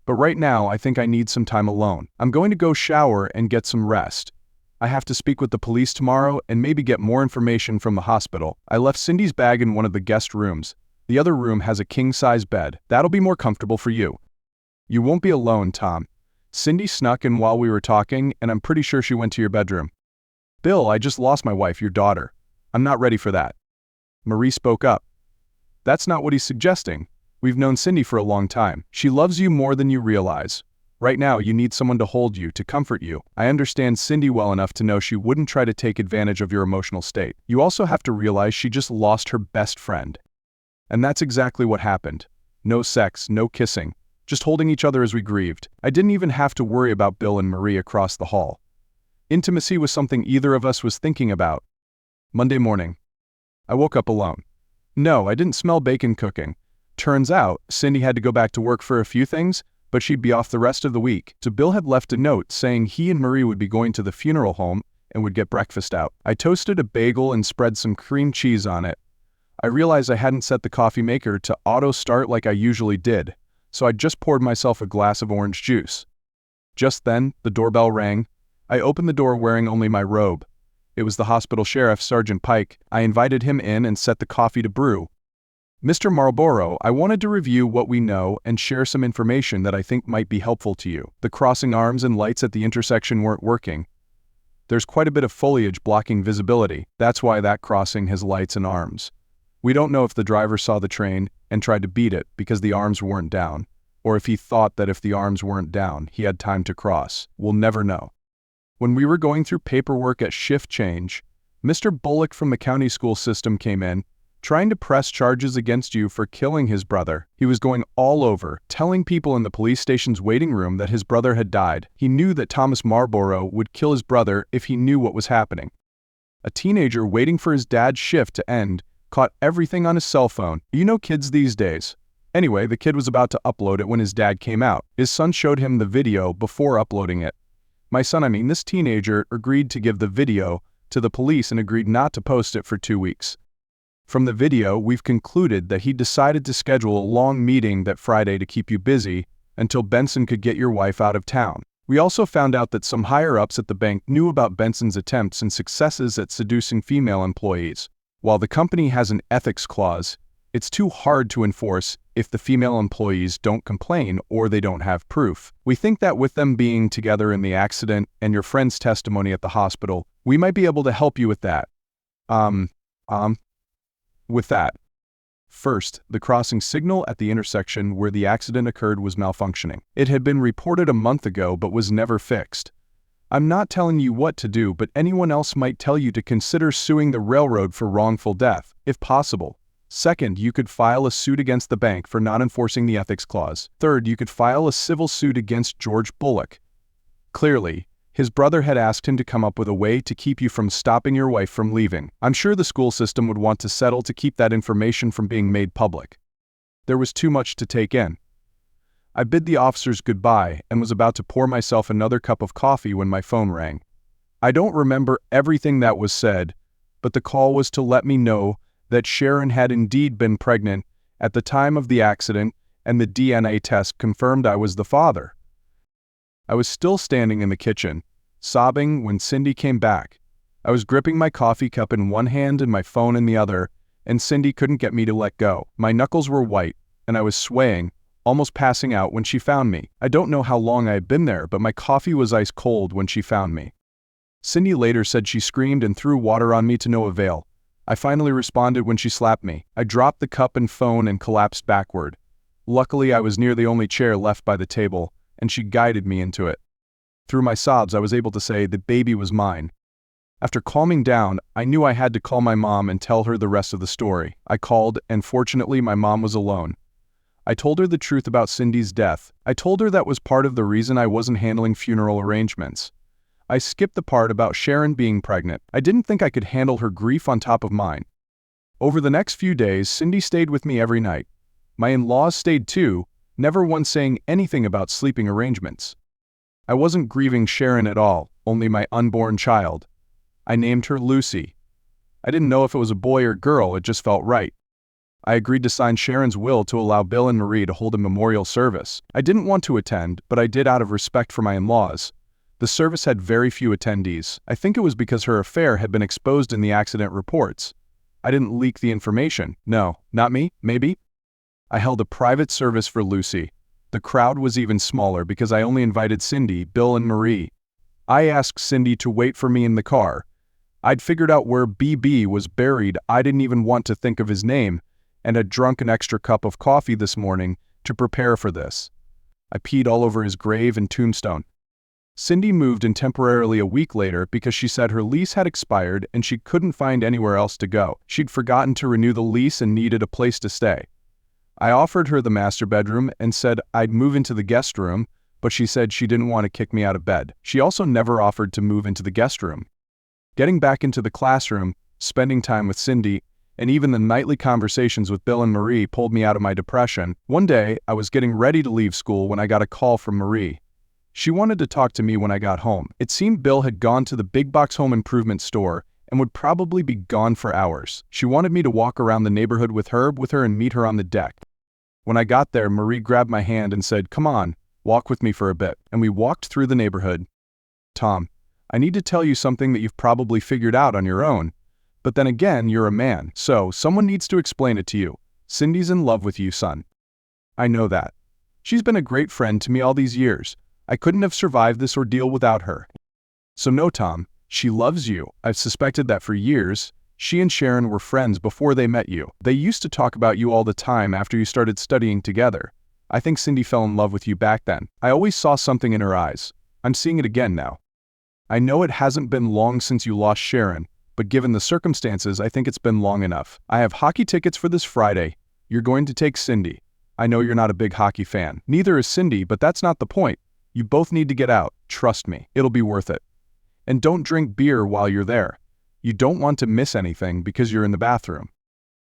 But right now, I think I need some time alone. I'm going to go shower and get some rest. I have to speak with the police tomorrow and maybe get more information from the hospital. I left Cindy's bag in one of the guest rooms. The other room has a king-size bed. That'll be more comfortable for you. You won't be alone, Tom. Cindy snuck in while we were talking, and I'm pretty sure she went to your bedroom. Bill, I just lost my wife, your daughter. I'm not ready for that. Marie spoke up. That's not what he's suggesting. We've known Cindy for a long time. She loves you more than you realize. Right now, you need someone to hold you, to comfort you. I understand Cindy well enough to know she wouldn't try to take advantage of your emotional state. You also have to realize she just lost her best friend. And that's exactly what happened. No sex, no kissing, just holding each other as we grieved. I didn't even have to worry about Bill and Marie across the hall. Intimacy was something either of us was thinking about. Monday morning. I woke up alone. No, I didn't smell bacon cooking. Turns out, Cindy had to go back to work for a few things, but she'd be off the rest of the week. So Bill had left a note saying he and Marie would be going to the funeral home and would get breakfast out. I toasted a bagel and spread some cream cheese on it. I realized I hadn't set the coffee maker to auto-start like I usually did, so I just poured myself a glass of orange juice. Just then, the doorbell rang. I opened the door wearing only my robe. It was the hospital sheriff, Sergeant Pike. I invited him in and set the coffee to brew. Mr. Marlborough, I wanted to review what we know and share some information that I think might be helpful to you. The crossing arms and lights at the intersection weren't working. There's quite a bit of foliage blocking visibility. That's why that crossing has lights and arms. We don't know if the driver saw the train and tried to beat it because the arms weren't down. or if he thought that if the arms weren't down, he had time to cross. We'll never know. When we were going through paperwork at shift change, Mr. Bullock from the county school system came in, trying to press charges against you for killing his brother. He was going all over, telling people in the police station's waiting room that his brother had died. He knew that Thomas Marlborough would kill his brother if he knew what was happening. A teenager waiting for his dad's shift to end caught everything on his cell phone. You know kids these days. Anyway, the kid was about to upload it when his dad came out. His son showed him the video before uploading it. This teenager agreed to give the video to the police and agreed not to post it for 2 weeks. From the video, we've concluded that he decided to schedule a long meeting that Friday to keep you busy until Benson could get your wife out of town. We also found out that some higher-ups at the bank knew about Benson's attempts and successes at seducing female employees. While the company has an ethics clause, it's too hard to enforce if the female employees don't complain or they don't have proof. We think that with them being together in the accident and your friend's testimony at the hospital, we might be able to help you with that. First, the crossing signal at the intersection where the accident occurred was malfunctioning. It had been reported a month ago but was never fixed. I'm not telling you what to do, but anyone else might tell you to consider suing the railroad for wrongful death, if possible. Second, you could file a suit against the bank for not enforcing the ethics clause. Third, you could file a civil suit against George Bullock. Clearly, his brother had asked him to come up with a way to keep you from stopping your wife from leaving. I'm sure the school system would want to settle to keep that information from being made public. There was too much to take in. I bid the officers goodbye and was about to pour myself another cup of coffee when my phone rang. I don't remember everything that was said, but the call was to let me know that Sharon had indeed been pregnant at the time of the accident, and the DNA test confirmed I was the father. I was still standing in the kitchen, sobbing, when Cindy came back. I was gripping my coffee cup in one hand and my phone in the other, and Cindy couldn't get me to let go. My knuckles were white, and I was swaying, almost passing out when she found me. I don't know how long I had been there, but my coffee was ice cold when she found me. Cindy later said she screamed and threw water on me to no avail. I finally responded when she slapped me. I dropped the cup and phone and collapsed backward. Luckily, I was near the only chair left by the table, and she guided me into it. Through my sobs, I was able to say the baby was mine. After calming down, I knew I had to call my mom and tell her the rest of the story. I called, and fortunately my mom was alone. I told her the truth about Cindy's death. I told her that was part of the reason I wasn't handling funeral arrangements. I skipped the part about Sharon being pregnant. I didn't think I could handle her grief on top of mine. Over the next few days, Cindy stayed with me every night. My in-laws stayed too, never once saying anything about sleeping arrangements. I wasn't grieving Sharon at all, only my unborn child. I named her Lucy. I didn't know if it was a boy or girl, it just felt right. I agreed to sign Sharon's will to allow Bill and Marie to hold a memorial service. I didn't want to attend, but I did out of respect for my in-laws. The service had very few attendees. I think it was because her affair had been exposed in the accident reports. I didn't leak the information. No, not me, maybe. I held a private service for Lucy. The crowd was even smaller because I only invited Cindy, Bill, and Marie. I asked Cindy to wait for me in the car. I'd figured out where BB was buried. I didn't even want to think of his name, and had drunk an extra cup of coffee this morning to prepare for this. I peed all over his grave and tombstone. Cindy moved in temporarily a week later because she said her lease had expired and she couldn't find anywhere else to go. She'd forgotten to renew the lease and needed a place to stay. I offered her the master bedroom and said I'd move into the guest room, but she said she didn't want to kick me out of bed. She also never offered to move into the guest room. Getting back into the classroom, spending time with Cindy, and even the nightly conversations with Bill and Marie pulled me out of my depression. One day, I was getting ready to leave school when I got a call from Marie. She wanted to talk to me when I got home. It seemed Bill had gone to the big box home improvement store and would probably be gone for hours. She wanted me to walk around the neighborhood with her and meet her on the deck. When I got there, Marie grabbed my hand and said, "Come on, walk with me for a bit." And we walked through the neighborhood. Tom, I need to tell you something that you've probably figured out on your own. But then again, you're a man, so someone needs to explain it to you. Cindy's in love with you, son. I know that. She's been a great friend to me all these years. I couldn't have survived this ordeal without her. So no, Tom, she loves you. I've suspected that for years. She and Sharon were friends before they met you. They used to talk about you all the time after you started studying together. I think Cindy fell in love with you back then. I always saw something in her eyes. I'm seeing it again now. I know it hasn't been long since you lost Sharon, but given the circumstances, I think it's been long enough. I have hockey tickets for this Friday. You're going to take Cindy. I know you're not a big hockey fan. Neither is Cindy, but that's not the point. You both need to get out. Trust me, it'll be worth it. And don't drink beer while you're there. You don't want to miss anything because you're in the bathroom.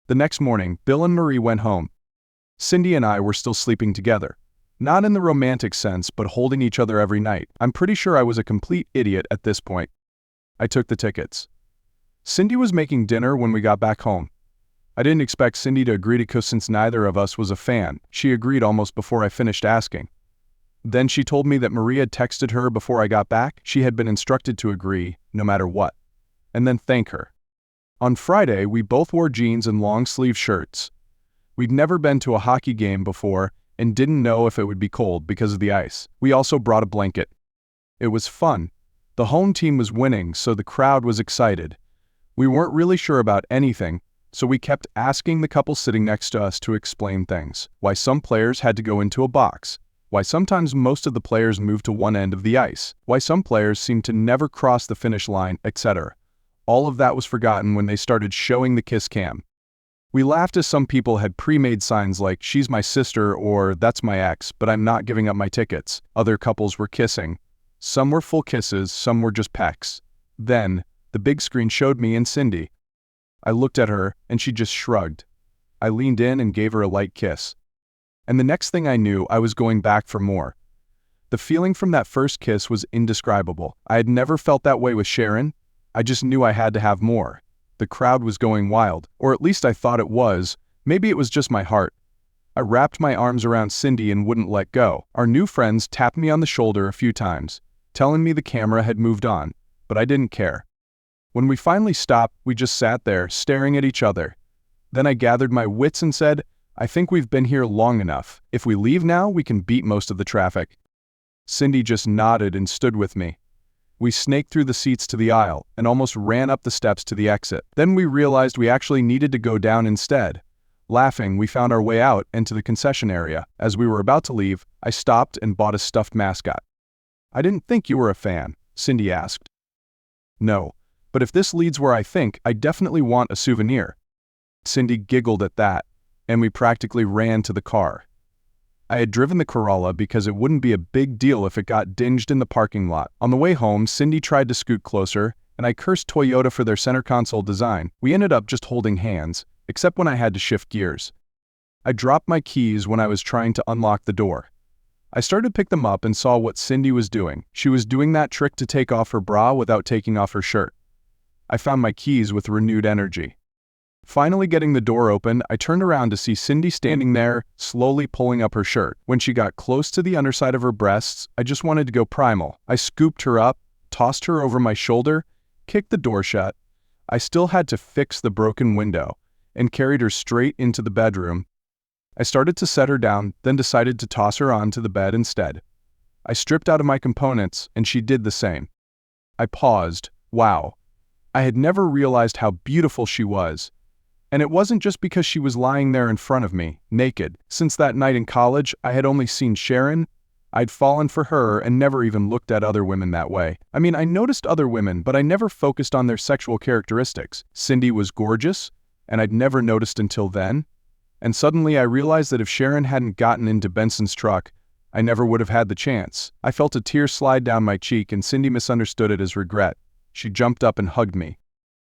The next morning, Bill and Marie went home. Cindy and I were still sleeping together. Not in the romantic sense, but holding each other every night. I'm pretty sure I was a complete idiot at this point. I took the tickets. Cindy was making dinner when we got back home. I didn't expect Cindy to agree to go since neither of us was a fan. She agreed almost before I finished asking. Then she told me that Marie had texted her before I got back. She had been instructed to agree, no matter what, and then thank her. On Friday, we both wore jeans and long-sleeve shirts. We'd never been to a hockey game before and didn't know if it would be cold because of the ice. We also brought a blanket. It was fun. The home team was winning, so the crowd was excited. We weren't really sure about anything, so we kept asking the couple sitting next to us to explain things. Why some players had to go into a box. Why sometimes most of the players moved to one end of the ice. Why some players seemed to never cross the finish line, etc. All of that was forgotten when they started showing the kiss cam. We laughed as some people had pre-made signs like, "She's my sister," or "That's my ex, but I'm not giving up my tickets." Other couples were kissing. Some were full kisses, some were just pecks. Then, the big screen showed me and Cindy. I looked at her, and she just shrugged. I leaned in and gave her a light kiss. And the next thing I knew, I was going back for more. The feeling from that first kiss was indescribable. I had never felt that way with Sharon. I just knew I had to have more. The crowd was going wild, or at least I thought it was. Maybe it was just my heart. I wrapped my arms around Cindy and wouldn't let go. Our new friends tapped me on the shoulder a few times, telling me the camera had moved on, but I didn't care. When we finally stopped, we just sat there, staring at each other. Then I gathered my wits and said, "I think we've been here long enough. If we leave now, we can beat most of the traffic." Cindy just nodded and stood with me. We snaked through the seats to the aisle and almost ran up the steps to the exit. Then we realized we actually needed to go down instead. Laughing, we found our way out and to the concession area. As we were about to leave, I stopped and bought a stuffed mascot. "I didn't think you were a fan," Cindy asked. "No, but if this leads where I think, I definitely want a souvenir." Cindy giggled at that, and we practically ran to the car. I had driven the Corolla because it wouldn't be a big deal if it got dinged in the parking lot. On the way home, Cindy tried to scoot closer, and I cursed Toyota for their center console design. We ended up just holding hands, except when I had to shift gears. I dropped my keys when I was trying to unlock the door. I started to pick them up and saw what Cindy was doing. She was doing that trick to take off her bra without taking off her shirt. I found my keys with renewed energy. Finally getting the door open, I turned around to see Cindy standing there, slowly pulling up her shirt. When she got close to the underside of her breasts, I just wanted to go primal. I scooped her up, tossed her over my shoulder, kicked the door shut. I still had to fix the broken window, and carried her straight into the bedroom. I started to set her down, then decided to toss her onto the bed instead. I stripped out of my components, and she did the same. I paused. Wow. I had never realized how beautiful she was. And it wasn't just because she was lying there in front of me, naked. Since that night in college, I had only seen Sharon. I'd fallen for her and never even looked at other women that way. I mean, I noticed other women, but I never focused on their sexual characteristics. Cindy was gorgeous, and I'd never noticed until then. And suddenly I realized that if Sharon hadn't gotten into Benson's truck, I never would have had the chance. I felt a tear slide down my cheek, and Cindy misunderstood it as regret. She jumped up and hugged me.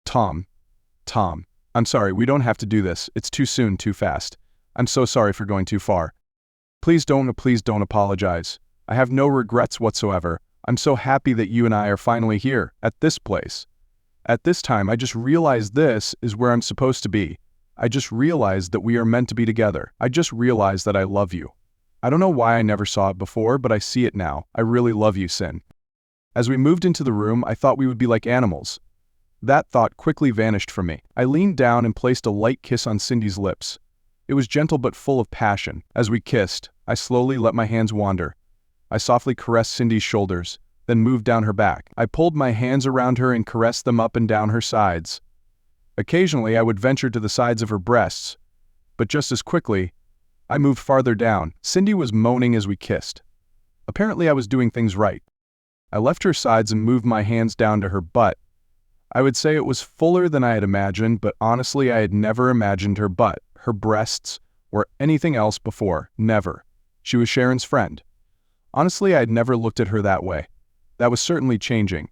Tom. I'm sorry, we don't have to do this. It's too soon, too fast. I'm so sorry for going too far. Please don't apologize. I have no regrets whatsoever. I'm so happy that you and I are finally here, at this place. At this time, I just realized this is where I'm supposed to be. I just realized that we are meant to be together. I just realized that I love you. I don't know why I never saw it before, but I see it now. I really love you, Sin. As we moved into the room, I thought we would be like animals. That thought quickly vanished from me. I leaned down and placed a light kiss on Cindy's lips. It was gentle but full of passion. As we kissed, I slowly let my hands wander. I softly caressed Cindy's shoulders, then moved down her back. I pulled my hands around her and caressed them up and down her sides. Occasionally, I would venture to the sides of her breasts, but just as quickly, I moved farther down. Cindy was moaning as we kissed. Apparently I was doing things right. I left her sides and moved my hands down to her butt. I would say it was fuller than I had imagined, but honestly I had never imagined her butt, her breasts, or anything else before. Never. She was Sharon's friend. Honestly, I had never looked at her that way. That was certainly changing.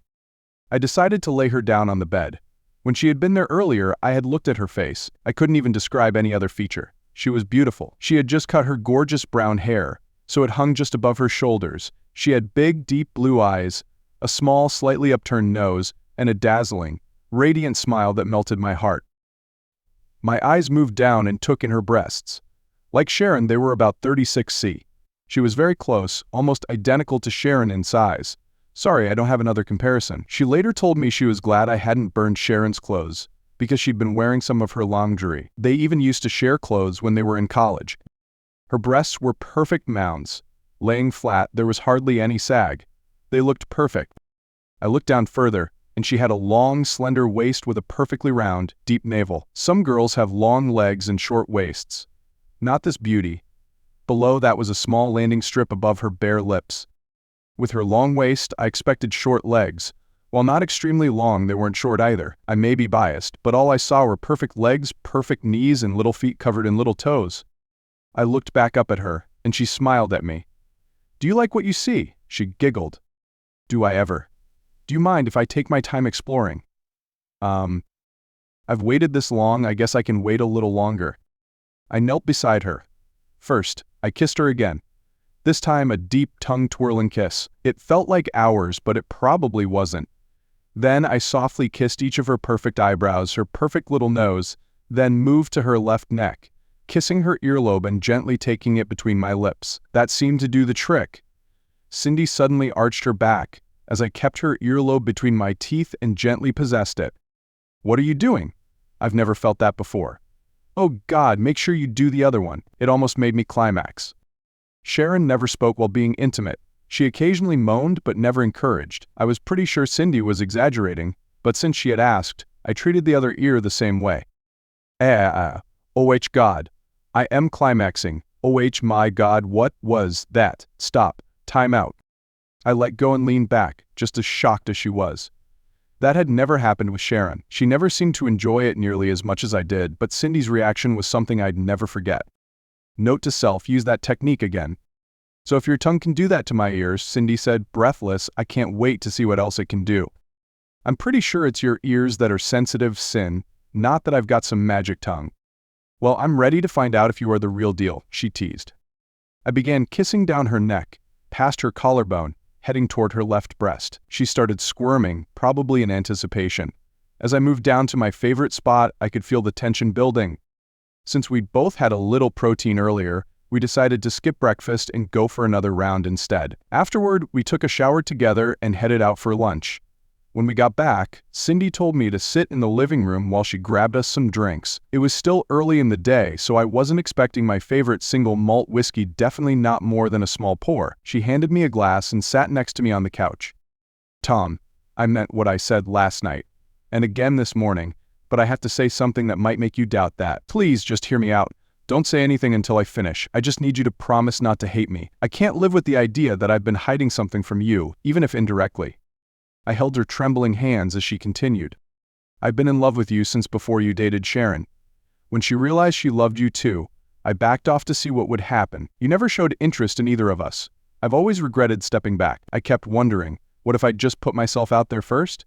I decided to lay her down on the bed. When she had been there earlier, I had looked at her face. I couldn't even describe any other feature. She was beautiful. She had just cut her gorgeous brown hair, so it hung just above her shoulders. She had big, deep blue eyes, a small, slightly upturned nose, and a dazzling, radiant smile that melted my heart. My eyes moved down and took in her breasts. Like Sharon, they were about 36C. She was very close, almost identical to Sharon in size. Sorry, I don't have another comparison. She later told me she was glad I hadn't burned Sharon's clothes, because she'd been wearing some of her lingerie. They even used to share clothes when they were in college. Her breasts were perfect mounds. Laying flat, there was hardly any sag. They looked perfect. I looked down further, and she had a long, slender waist with a perfectly round, deep navel. Some girls have long legs and short waists. Not this beauty. Below that was a small landing strip above her bare lips. With her long waist, I expected short legs. While not extremely long, they weren't short either. I may be biased, but all I saw were perfect legs, perfect knees, and little feet covered in little toes. I looked back up at her, and she smiled at me. "Do you like what you see?" She giggled. "Do I ever? Do you mind if I take my time exploring?" I've waited this long, I guess I can wait a little longer." I knelt beside her. First, I kissed her again. This time a deep tongue-twirling kiss. It felt like hours, but it probably wasn't. Then I softly kissed each of her perfect eyebrows, her perfect little nose, then moved to her left neck, kissing her earlobe and gently taking it between my lips. That seemed to do the trick. Cindy suddenly arched her back, as I kept her earlobe between my teeth and gently possessed it. "What are you doing? I've never felt that before." "Oh God, make sure you do the other one." It almost made me climax. Sharon never spoke while being intimate. She occasionally moaned but never encouraged. I was pretty sure Cindy was exaggerating, but since she had asked, I treated the other ear the same way. Oh God. I am climaxing. Oh my God, what was that? Stop. Time out. I let go and leaned back, just as shocked as she was. That had never happened with Sharon. She never seemed to enjoy it nearly as much as I did, but Cindy's reaction was something I'd never forget. Note to self, use that technique again. "So if your tongue can do that to my ears," Cindy said, breathless, "I can't wait to see what else it can do." "I'm pretty sure it's your ears that are sensitive, Sin, not that I've got some magic tongue." "Well, I'm ready to find out if you are the real deal," she teased. I began kissing down her neck, past her collarbone, heading toward her left breast. She started squirming, probably in anticipation. As I moved down to my favorite spot, I could feel the tension building. Since we'd both had a little protein earlier, we decided to skip breakfast and go for another round instead. Afterward, we took a shower together and headed out for lunch. When we got back, Cindy told me to sit in the living room while she grabbed us some drinks. It was still early in the day, so I wasn't expecting my favorite single malt whiskey, definitely not more than a small pour. She handed me a glass and sat next to me on the couch. "Tom, I meant what I said last night, and again this morning, but I have to say something that might make you doubt that. Please just hear me out. Don't say anything until I finish. I just need you to promise not to hate me. I can't live with the idea that I've been hiding something from you, even if indirectly." I held her trembling hands as she continued. "I've been in love with you since before you dated Sharon. When she realized she loved you too, I backed off to see what would happen. You never showed interest in either of us. I've always regretted stepping back. I kept wondering, what if I'd just put myself out there first?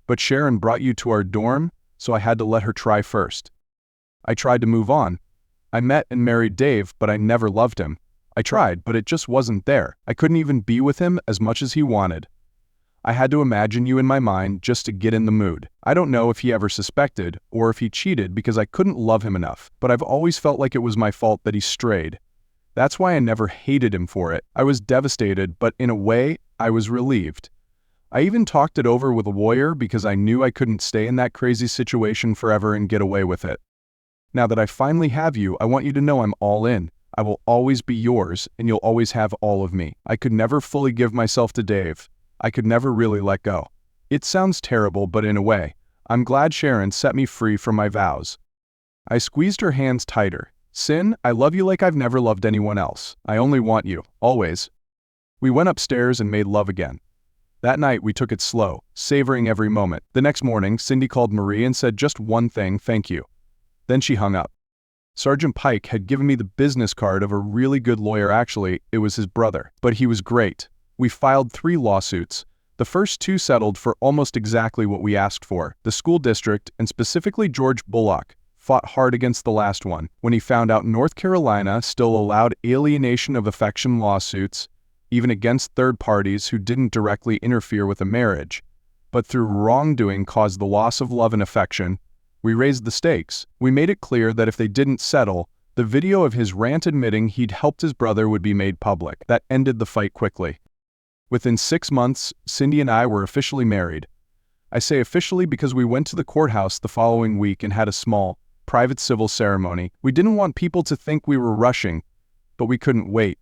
But Sharon brought you to our dorm, so I had to let her try first. I tried to move on. I met and married Dave, but I never loved him. I tried, but it just wasn't there. I couldn't even be with him as much as he wanted. I had to imagine you in my mind just to get in the mood. I don't know if he ever suspected, or if he cheated because I couldn't love him enough, but I've always felt like it was my fault that he strayed. That's why I never hated him for it. I was devastated, but in a way, I was relieved. I even talked it over with a lawyer because I knew I couldn't stay in that crazy situation forever and get away with it. Now that I finally have you, I want you to know I'm all in. I will always be yours, and you'll always have all of me. I could never fully give myself to Dave. I could never really let go. It sounds terrible, but in a way, I'm glad Sharon set me free from my vows. I squeezed her hands tighter, Sin, I love you like I've never loved anyone else. I only want you, always. We went upstairs and made love again. That night, we took it slow, savoring every moment. The next morning, Cindy called Marie and said just one thing, thank you. Then she hung up. Sergeant Pike had given me the business card of a really good lawyer. Actually, it was his brother, but he was great. We filed 3 lawsuits. The first 2 settled for almost exactly what we asked for. The school district, and specifically George Bullock, fought hard against the last one. When he found out North Carolina still allowed alienation of affection lawsuits, even against third parties who didn't directly interfere with a marriage, but through wrongdoing caused the loss of love and affection, we raised the stakes. We made it clear that if they didn't settle, the video of his rant admitting he'd helped his brother would be made public. That ended the fight quickly. Within 6 months, Cindy and I were officially married. I say officially because we went to the courthouse the following week and had a small, private civil ceremony. We didn't want people to think we were rushing, but we couldn't wait.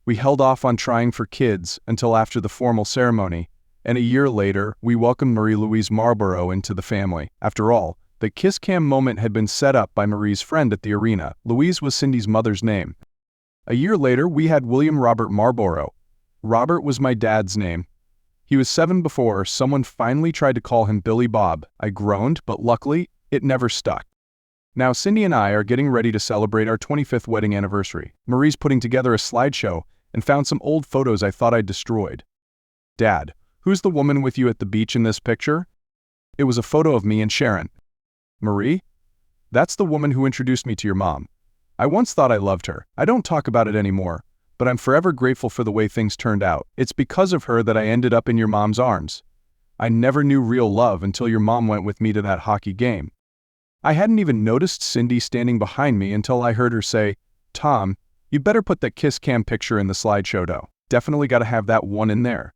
We held off on trying for kids until after the formal ceremony, and a year later, we welcomed Marie-Louise Marlborough into the family. After all, the kiss cam moment had been set up by Marie's friend at the arena. Louise was Cindy's mother's name. A year later, we had William Robert Marlborough. Robert was my dad's name. He was 7 before someone finally tried to call him Billy Bob. I groaned, but luckily, it never stuck. Now Cindy and I are getting ready to celebrate our 25th wedding anniversary. Marie's putting together a slideshow and found some old photos I thought I'd destroyed. Dad, who's the woman with you at the beach in this picture? It was a photo of me and Sharon. Marie? That's the woman who introduced me to your mom. I once thought I loved her. I don't talk about it anymore, but I'm forever grateful for the way things turned out. It's because of her that I ended up in your mom's arms. I never knew real love until your mom went with me to that hockey game. I hadn't even noticed Cindy standing behind me until I heard her say, Tom, you better put that kiss cam picture in the slideshow though. Definitely gotta have that one in there.